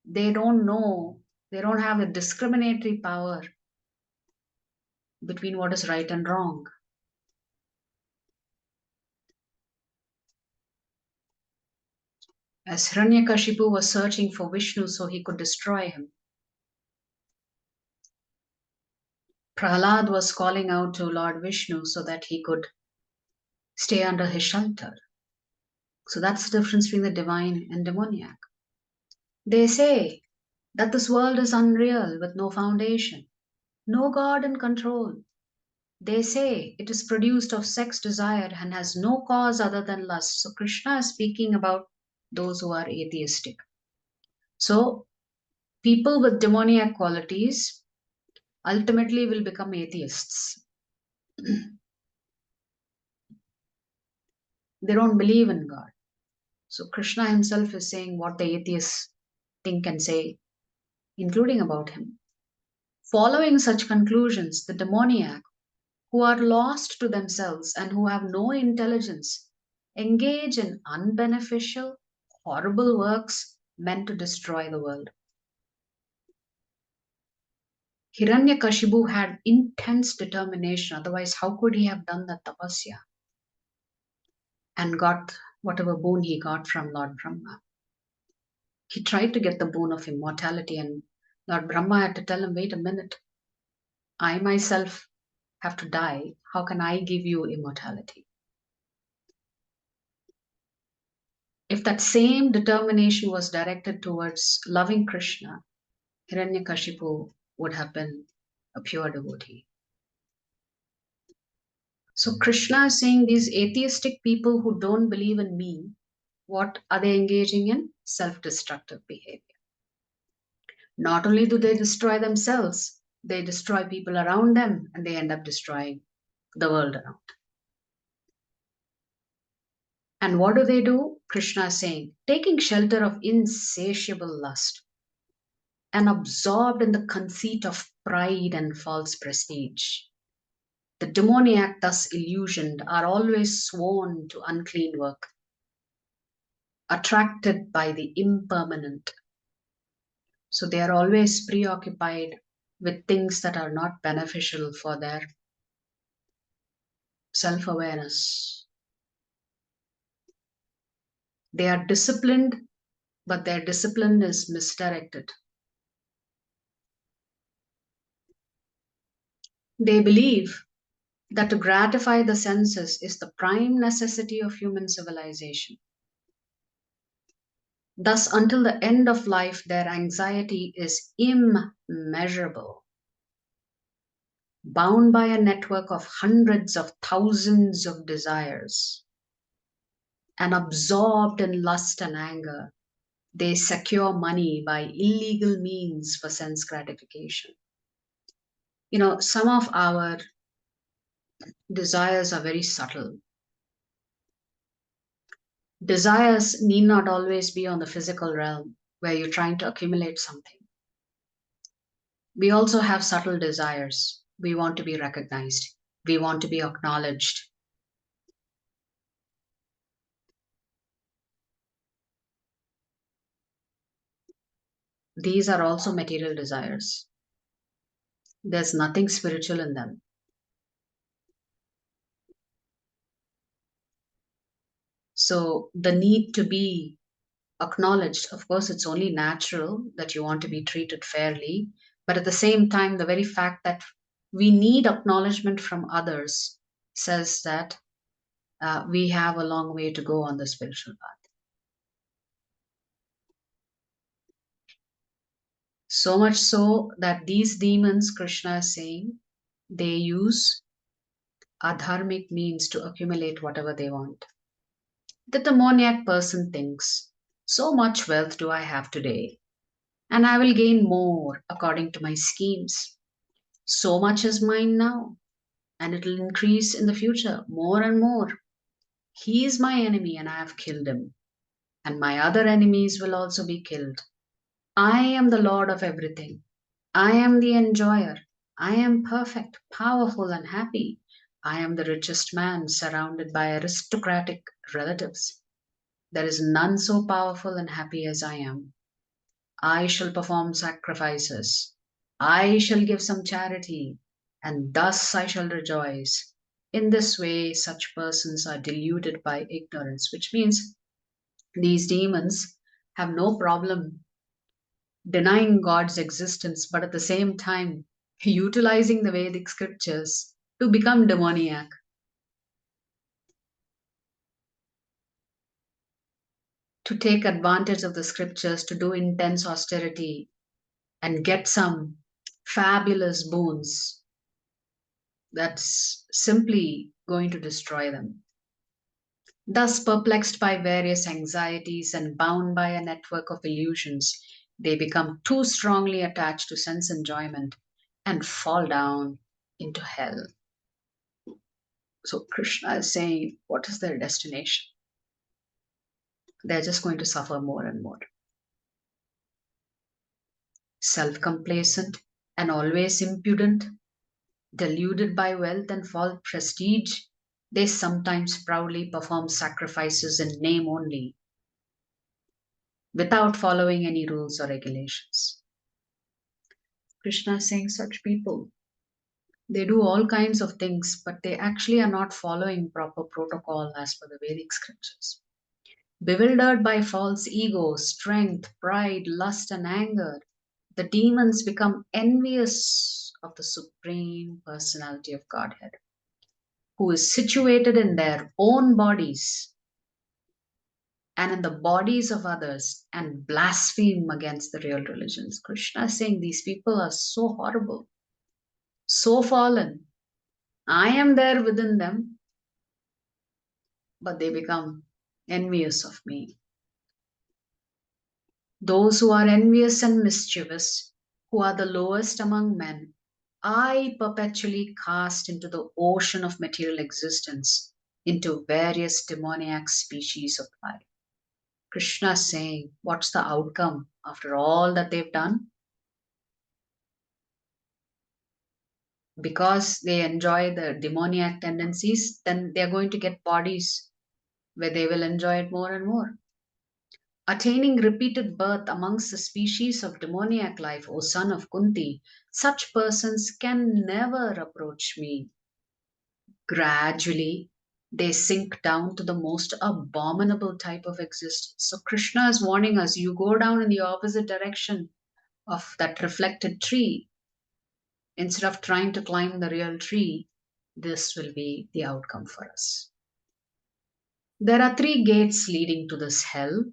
They don't know, they don't have a discriminatory power between what is right and wrong. As Hiranyakashipu was searching for Vishnu so he could destroy him, Prahlad was calling out to Lord Vishnu so that he could stay under his shelter. So that's the difference between the divine and demoniac. They say that this world is unreal with no foundation, no God in control. They say it is produced of sex desire and has no cause other than lust. So Krishna is speaking about those who are atheistic. So people with demoniac qualities ultimately will become atheists. They don't believe in God. So Krishna himself is saying what the atheists think and say, including about him. Following such conclusions, the demoniac, who are lost to themselves and who have no intelligence, engage in unbeneficial, horrible works meant to destroy the world. Hiranyakashipu had intense determination, otherwise, how could he have done that tapasya and got whatever boon he got from Lord Brahma? He tried to get the boon of immortality, and Lord Brahma had to tell him, wait a minute, I myself have to die, how can I give you immortality? If that same determination was directed towards loving Krishna, Hiranyakashipu would have been a pure devotee. So Krishna is saying these atheistic people who don't believe in me, what are they engaging in? Self-destructive behavior. Not only do they destroy themselves, they destroy people around them and they end up destroying the world around. And what do? Krishna is saying, taking shelter of insatiable lust and absorbed in the conceit of pride and false prestige. The demoniac, thus illusioned, are always sworn to unclean work, attracted by the impermanent. So they are always preoccupied with things that are not beneficial for their self awareness. They are disciplined, but their discipline is misdirected. They believe that to gratify the senses is the prime necessity of human civilization. Thus, until the end of life, their anxiety is immeasurable, bound by a network of hundreds of thousands of desires, and absorbed in lust and anger. They secure money by illegal means for sense gratification. Some of our desires are very subtle. Desires need not always be on the physical realm where you're trying to accumulate something. We also have subtle desires. We want to be recognized. We want to be acknowledged. These are also material desires. There's nothing spiritual in them. So the need to be acknowledged, of course, it's only natural that you want to be treated fairly. But at the same time, the very fact that we need acknowledgement from others says that we have a long way to go on the spiritual path. So much so that these demons, Krishna is saying, they use adharmic means to accumulate whatever they want. The demoniac person thinks, so much wealth do I have today, and I will gain more according to my schemes. So much is mine now, and it will increase in the future more and more. He is my enemy, and I have killed him, and my other enemies will also be killed. I am the Lord of everything. I am the enjoyer. I am perfect, powerful, and happy. I am the richest man surrounded by aristocratic relatives. There is none so powerful and happy as I am. I shall perform sacrifices. I shall give some charity, and thus I shall rejoice. In this way, such persons are deluded by ignorance, which means these demons have no problem denying God's existence, but at the same time, utilizing the Vedic scriptures to become demoniac. To take advantage of the scriptures to do intense austerity and get some fabulous boons that's simply going to destroy them. Thus, perplexed by various anxieties and bound by a network of illusions, they become too strongly attached to sense enjoyment and fall down into hell. So, Krishna is saying, what is their destination? They're just going to suffer more and more. Self complacent and always impudent, deluded by wealth and false prestige, they sometimes proudly perform sacrifices in name only, without following any rules or regulations. Krishna is saying such people, they do all kinds of things, but they actually are not following proper protocol as per the Vedic scriptures. Bewildered by false ego, strength, pride, lust, and anger, the demons become envious of the Supreme Personality of Godhead, who is situated in their own bodies and in the bodies of others and blaspheme against the real religions. Krishna is saying these people are so horrible, so fallen. I am there within them, but they become envious of me. Those who are envious and mischievous, who are the lowest among men, I perpetually cast into the ocean of material existence, into various demoniac species of life. Krishna is saying, what's the outcome after all that they've done? Because they enjoy the demoniac tendencies, then they're going to get bodies where they will enjoy it more and more. Attaining repeated birth amongst the species of demoniac life, O son of Kunti, such persons can never approach me. Gradually, they sink down to the most abominable type of existence. So, Krishna is warning us, you go down in the opposite direction of that reflected tree. Instead of trying to climb the real tree, this will be the outcome for us. There are three gates leading to this hell: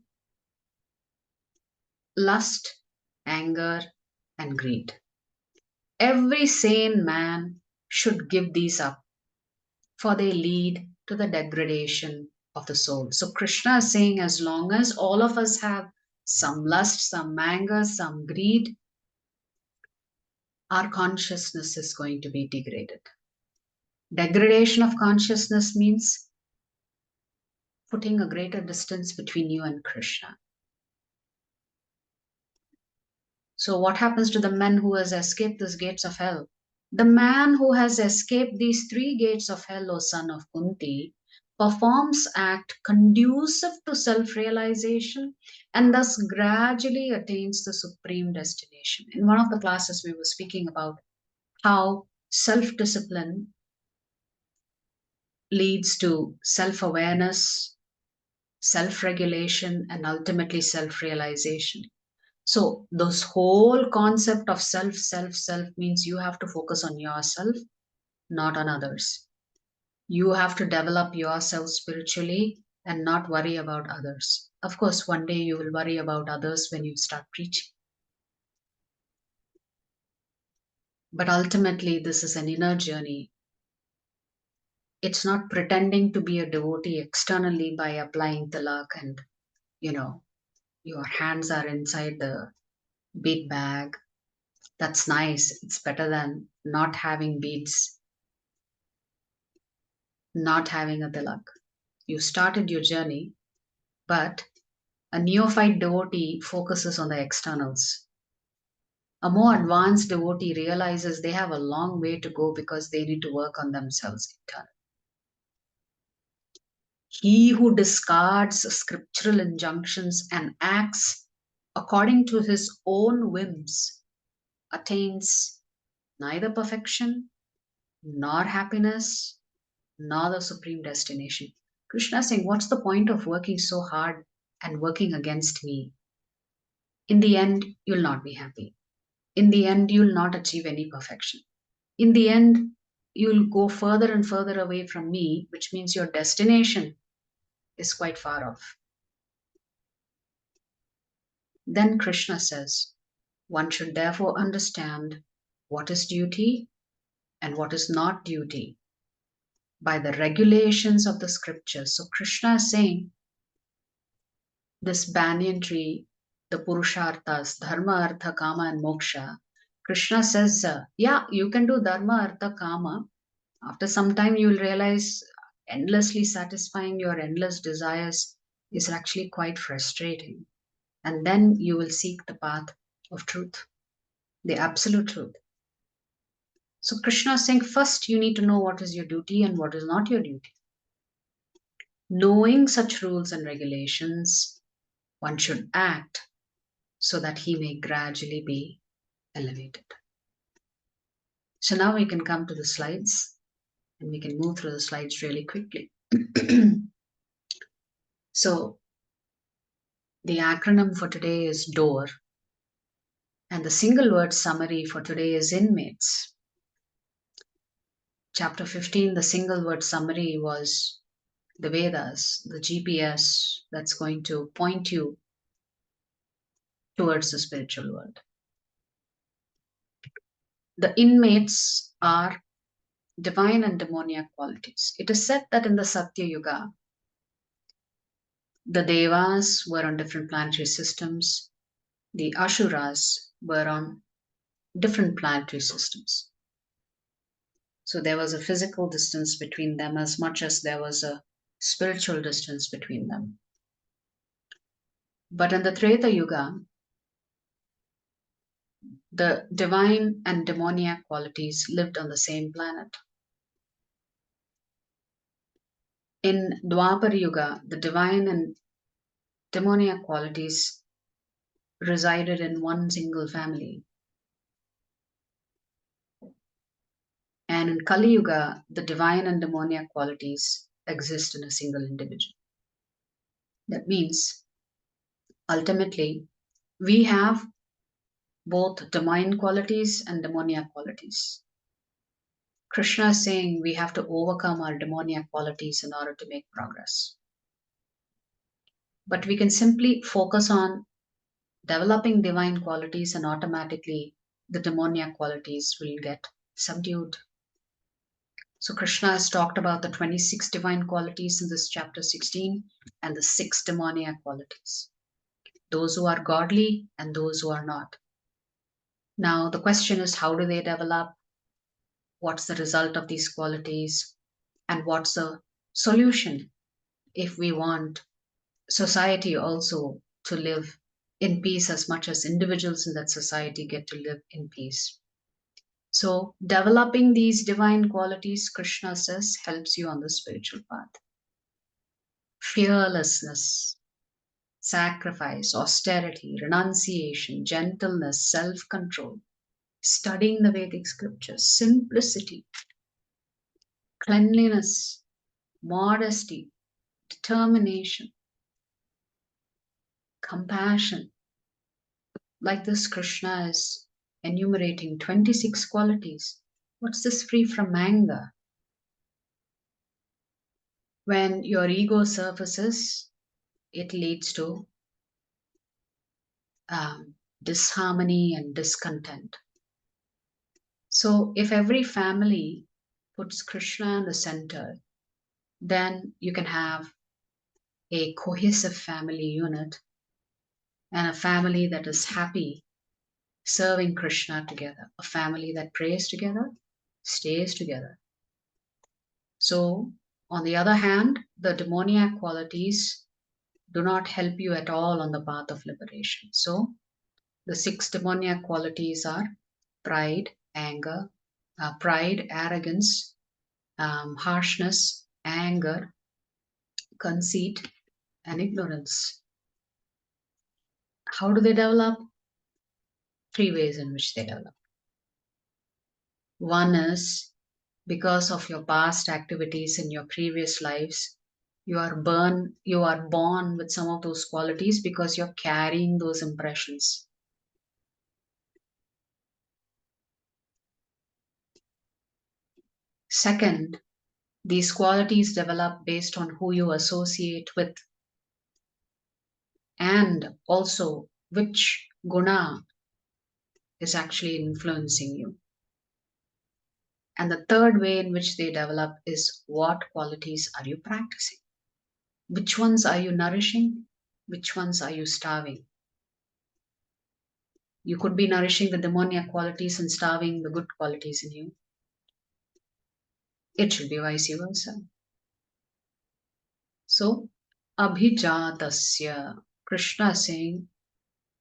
lust, anger, and greed. Every sane man should give these up, for they lead to the degradation of the soul. So Krishna is saying, as long as all of us have some lust, some anger, some greed, our consciousness is going to be degraded. Degradation of consciousness means putting a greater distance between you and Krishna. So what happens to the man who has escaped these gates of hell? The man who has escaped these three gates of hell, O son of Kunti, performs act conducive to self-realization and thus gradually attains the supreme destination. In one of the classes, we were speaking about how self-discipline leads to self-awareness, self-regulation, and ultimately self-realization. So this whole concept of self means you have to focus on yourself, not on others. You have to develop yourself spiritually and not worry about others. Of course, one day you will worry about others when you start preaching. But ultimately, this is an inner journey. It's not pretending to be a devotee externally by applying tilak and, your hands are inside the bead bag. That's nice. It's better than not having beads, not having a tilak. You started your journey, but a neophyte devotee focuses on the externals. A more advanced devotee realizes they have a long way to go because they need to work on themselves internally. He who discards scriptural injunctions and acts according to his own whims attains neither perfection, nor happiness, nor the supreme destination. Krishna is saying, what's the point of working so hard and working against me? In the end, you'll not be happy. In the end, you'll not achieve any perfection. In the end, you'll go further and further away from me, which means your destination is quite far off. Then Krishna says, one should therefore understand what is duty and what is not duty by the regulations of the scriptures. So Krishna is saying, this banyan tree, the Purusharthas, Dharma, Artha, Kama, and Moksha, Krishna says, yeah, you can do Dharma, Artha, Kama. After some time, you will realize endlessly satisfying your endless desires is actually quite frustrating. And then you will seek the path of truth, the absolute truth. So Krishna is saying, first you need to know what is your duty and what is not your duty. Knowing such rules and regulations, one should act so that he may gradually be elevated. So now we can come to the slides and we can move through the slides really quickly. So the acronym for today is DOOR, and the single word summary for today is inmates. chapter 15, the single word summary was the Vedas, the GPS that's going to point you towards the spiritual world. The inmates are divine and demoniac qualities. It is said that in the Satya Yuga, the Devas were on different planetary systems, the Asuras were on different planetary systems. So there was a physical distance between them as much as there was a spiritual distance between them. But in the Treta Yuga, the divine and demoniac qualities lived on the same planet. In Dwapar Yuga, the divine and demoniac qualities resided in one single family. And in Kali Yuga, the divine and demoniac qualities exist in a single individual. That means, ultimately, we have both divine qualities and demoniac qualities. Krishna is saying we have to overcome our demoniac qualities in order to make progress. But we can simply focus on developing divine qualities and automatically the demoniac qualities will get subdued. So Krishna has talked about the 26 divine qualities in this chapter 16 and the 6 demoniac qualities. Those who are godly and those who are not. Now the question is, how do they develop? What's the result of these qualities? And what's the solution if we want society also to live in peace as much as individuals in that society get to live in peace? So developing these divine qualities, Krishna says, helps you on the spiritual path. Fearlessness, sacrifice, austerity, renunciation, gentleness, self-control, studying the Vedic scriptures, simplicity, cleanliness, modesty, determination, compassion. Like this, Krishna is enumerating 26 qualities. What's this? Free from anger. When your ego surfaces, it leads to disharmony and discontent. So if every family puts Krishna in the center, then you can have a cohesive family unit and a family that is happy serving Krishna together, a family that prays together, stays together. So, on the other hand, the demoniac qualities do not help you at all on the path of liberation. So, the 6 demoniac qualities are pride, anger, pride, arrogance, harshness, anger, conceit, and ignorance. How do they develop? 3 ways in which they develop. One is because of your past activities in your previous lives, you are born with some of those qualities because you're carrying those impressions. Second, these qualities develop based on who you associate with and also which guna is actually influencing you. And the third way in which they develop is what qualities are you practicing? Which ones are you nourishing? Which ones are you starving? You could be nourishing the demoniac qualities and starving the good qualities in you. It should be vice versa. So, abhijatasya, Krishna is saying,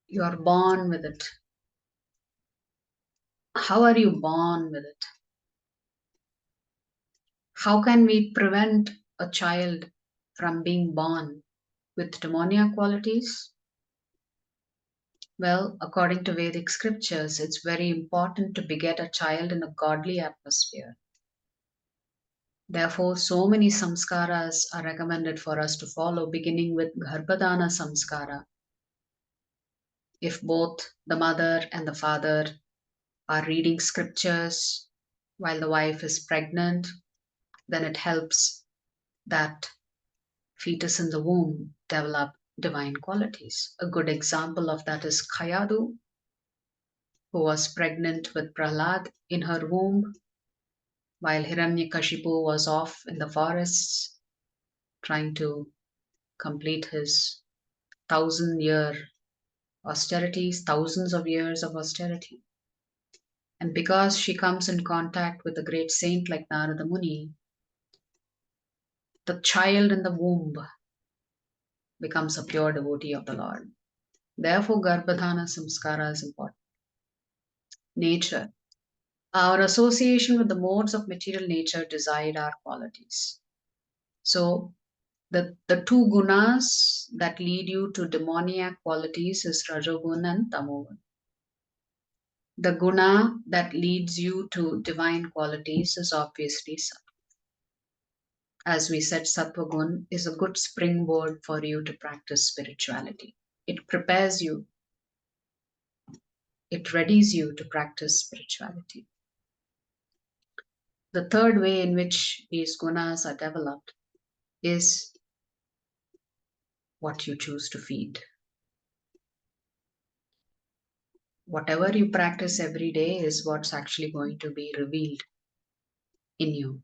you are born with it. How are you born with it? How can we prevent a child from being born with demoniac qualities? Well, according to Vedic scriptures, it's very important to beget a child in a godly atmosphere. Therefore, so many samskaras are recommended for us to follow, beginning with Garbhadana samskara. If both the mother and the father are reading scriptures, while the wife is pregnant, then it helps that fetus in the womb develop divine qualities. A good example of that is Kayadu, who was pregnant with Prahlad in her womb, while Hiranyakashipu was off in the forests trying to complete his 1,000-year austerities, thousands of years of austerity. And because she comes in contact with a great saint like Narada Muni, the child in the womb becomes a pure devotee of the Lord. Therefore, Garbhadhana Samskara is important. Nature. Our association with the modes of material nature decide our qualities. So, the two gunas that lead you to demoniac qualities is Rajogun and Tamogun. The guna that leads you to divine qualities is obviously Sattva. As we said, Sattva Gun is a good springboard for you to practice spirituality. It prepares you, it readies you to practice spirituality. The third way in which these gunas are developed is what you choose to feed. Whatever you practice every day is what's actually going to be revealed in you.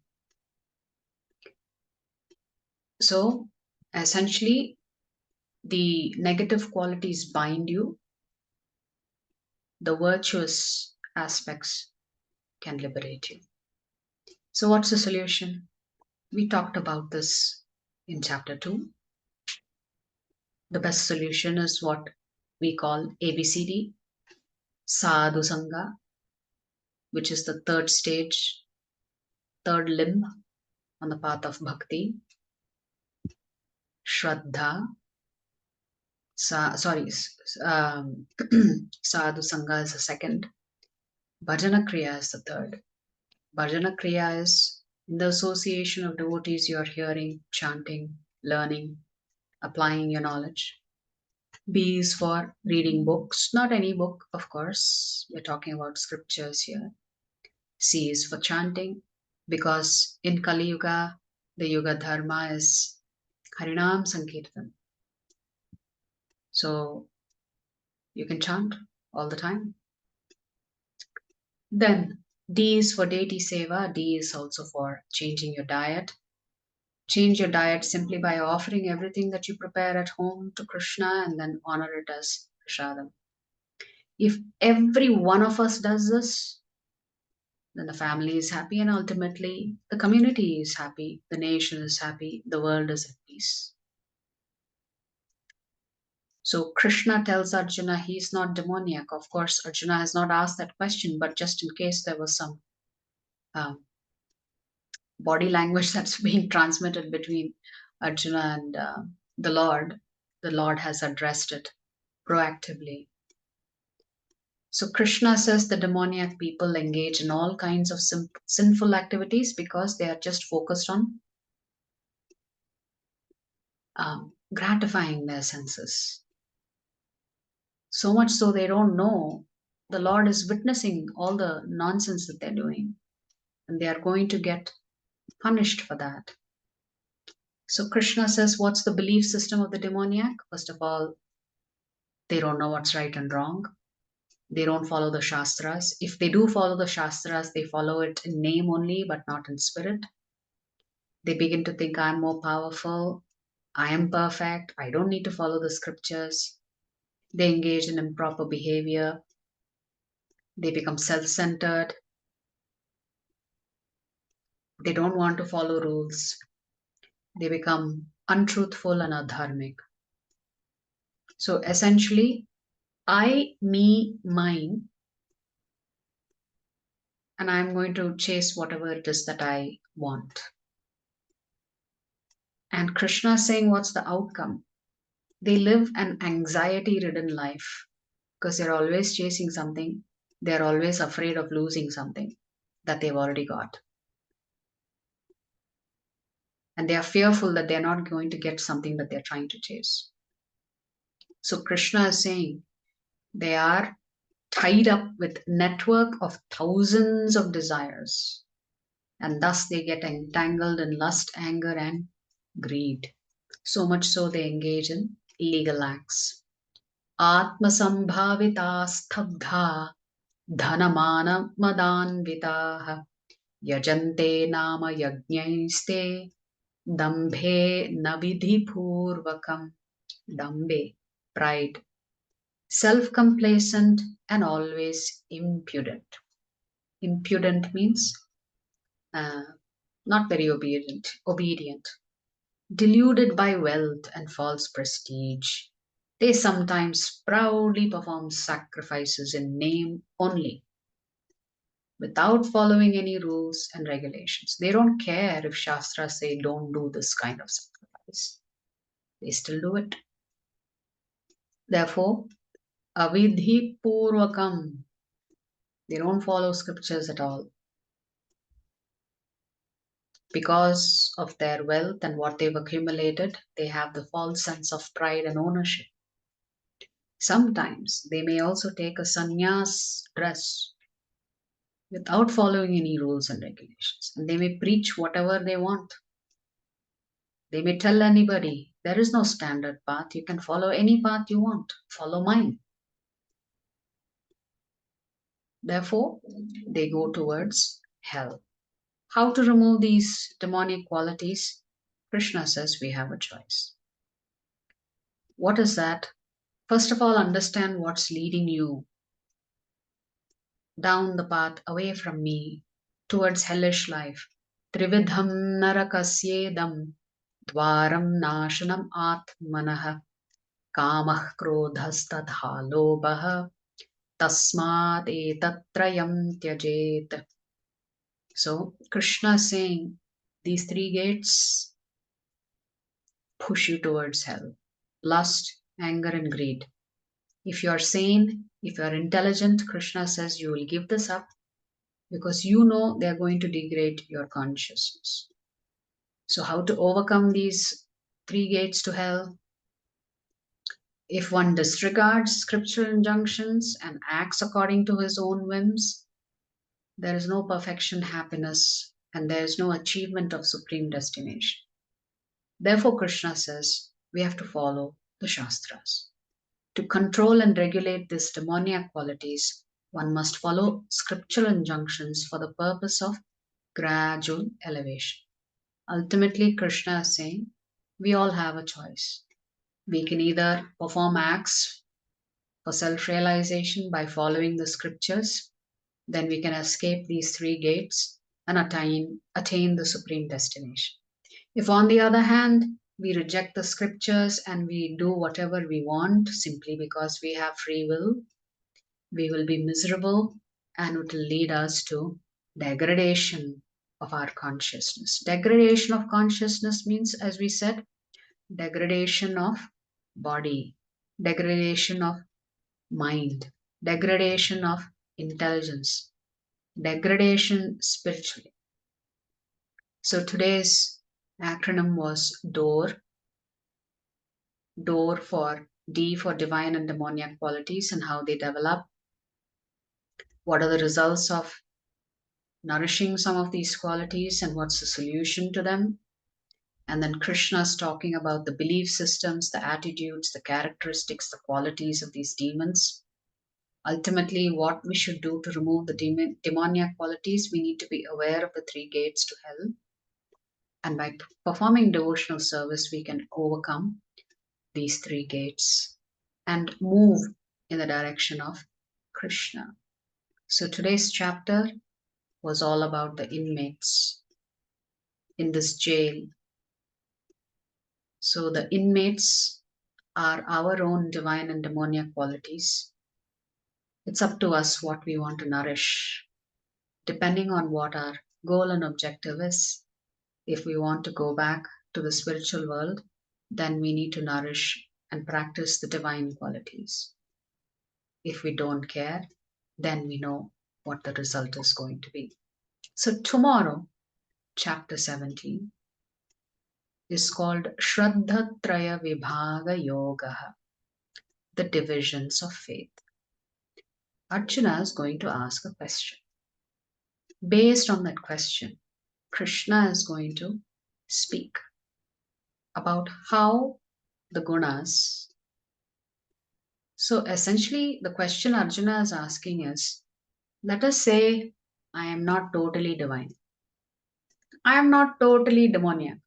So, essentially, the negative qualities bind you, the virtuous aspects can liberate you. So, what's the solution? We talked about this in chapter 2. The best solution is what we call ABCD, Sadhu Sangha, which is the third stage, third limb on the path of bhakti. Shraddha, Sadhu Sangha is the second. Bhajana Kriya is the third. Bhajana Kriya is in the association of devotees you are hearing, chanting, learning, applying your knowledge. B is for reading books, not any book, of course. We're talking about scriptures here. C is for chanting, because in Kali Yuga, the Yuga Dharma is Harinam Sankirtan. So you can chant all the time. Then D is for deity seva. D is also for changing your diet. Change your diet simply by offering everything that you prepare at home to Krishna and then honor it as prasadam. If every one of us does this, then the family is happy and ultimately the community is happy, the nation is happy, the world is at peace. So Krishna tells Arjuna he's not demoniac. Of course, Arjuna has not asked that question, but just in case there was some body language that's being transmitted between Arjuna and the Lord has addressed it proactively. So Krishna says the demoniac people engage in all kinds of sinful activities because they are just focused on gratifying their senses. So much so they don't know the Lord is witnessing all the nonsense that they're doing, and they are going to get punished for that. So Krishna says, what's the belief system of the demoniac? First of all, they don't know what's right and wrong. They don't follow the Shastras. If they do follow the Shastras, they follow it in name only, but not in spirit. They begin to think, I'm more powerful, I am perfect, I don't need to follow the scriptures. They engage in improper behavior. They become self-centered. They don't want to follow rules. They become untruthful and adharmic. So essentially, I, me, mine, and I'm going to chase whatever it is that I want. And Krishna is saying, what's the outcome? They live an anxiety-ridden life because they're always chasing something. They're always afraid of losing something that they've already got. And they are fearful that they're not going to get something that they're trying to chase. So Krishna is saying they are tied up with network of thousands of desires, and thus they get entangled in lust, anger, and greed. So much so they engage in illegal acts. Atmasambhavita stabdha dhanamana madanvitaha yajante nama yajnaiste dambhe navidhi purvakam. Dambe, pride, self-complacent and always impudent. Impudent means uh, not very obedient, deluded by wealth and false prestige. They sometimes proudly perform sacrifices in name only, without following any rules and regulations. They don't care if Shastras say don't do this kind of sacrifice. They still do it. Therefore, avidhi purvakam, they don't follow scriptures at all. Because of their wealth and what they've accumulated, they have the false sense of pride and ownership. Sometimes they may also take a sannyas dress without following any rules and regulations. And they may preach whatever they want. They may tell anybody, there is no standard path. You can follow any path you want. Follow mine. Therefore, they go towards hell. How to remove these demonic qualities? Krishna says we have a choice. What is that? First of all, understand what's leading you down the path away from me towards hellish life. Trividham narakasyedam dvaram nashanam atmanah kamah krodhastatha lobah tasmat etatrayam tyajet. So Krishna is saying these three gates push you towards hell. Lust, anger and greed. If you are sane, if you are intelligent, Krishna says you will give this up because you know they are going to degrade your consciousness. So how to overcome these three gates to hell? If one disregards scriptural injunctions and acts according to his own whims, there is no perfection, happiness, and there is no achievement of supreme destination. Therefore, Krishna says we have to follow the Shastras. To control and regulate these demoniac qualities, one must follow scriptural injunctions for the purpose of gradual elevation. Ultimately, Krishna is saying we all have a choice. We can either perform acts for self-realization by following the scriptures, then we can escape these three gates and attain the supreme destination. If on the other hand, we reject the scriptures and we do whatever we want simply because we have free will, we will be miserable and it will lead us to degradation of our consciousness. Degradation of consciousness means, as we said, degradation of body, degradation of mind, degradation of intelligence, degradation spiritually. So today's acronym was DOOR. DOOR for D for divine and demoniac qualities and how they develop. What are the results of nourishing some of these qualities and what's the solution to them? And then Krishna's talking about the belief systems, the attitudes, the characteristics, the qualities of these demons. Ultimately, what we should do to remove the demoniac qualities, we need to be aware of the three gates to hell. And by performing devotional service, we can overcome these three gates and move in the direction of Krishna. So today's chapter was all about the inmates in this jail. So the inmates are our own divine and demoniac qualities. It's up to us what we want to nourish, depending on what our goal and objective is. If we want to go back to the spiritual world, then we need to nourish and practice the divine qualities. If we don't care, then we know what the result is going to be. So tomorrow, chapter 17 is called Shraddhatraya Vibhaga Yoga, the divisions of faith. Arjuna is going to ask a question. Based on that question, Krishna is going to speak about how the gunas. So essentially, the question Arjuna is asking is, let us say I am not totally divine. I am not totally demoniac.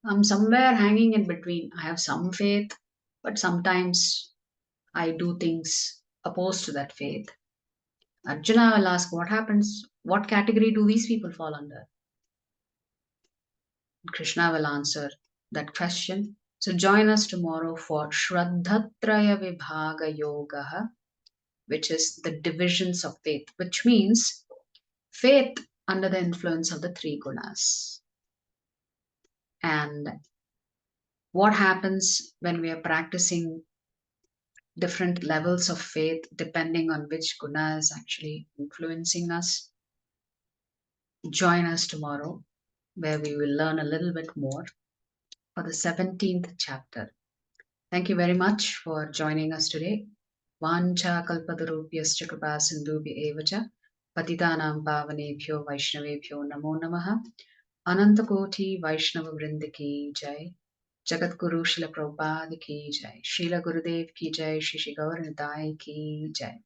I'm somewhere hanging in between. I have some faith, but sometimes I do things opposed to that faith. Arjuna will ask, what happens? What category do these people fall under? Krishna will answer that question. So join us tomorrow for Shraddhatraya Vibhaga Yoga, which is the divisions of faith, which means faith under the influence of the three gunas. And what happens when we are practicing different levels of faith depending on which guna is actually influencing us. Join us tomorrow where we will learn a little bit more for the 17th chapter. Thank you very much for joining us today. Vancha kalpatarubhyascha kripa sindhubhya evacha patitanam pavanebhyo vaishnavebhyo namo namaha. Anantakoti Vaishnava Vrinda ki jai. Jagat Guru Srila Prabhupada ki jai. Srila Gurudev ki jai. Shri Gaur Nitai ki jai.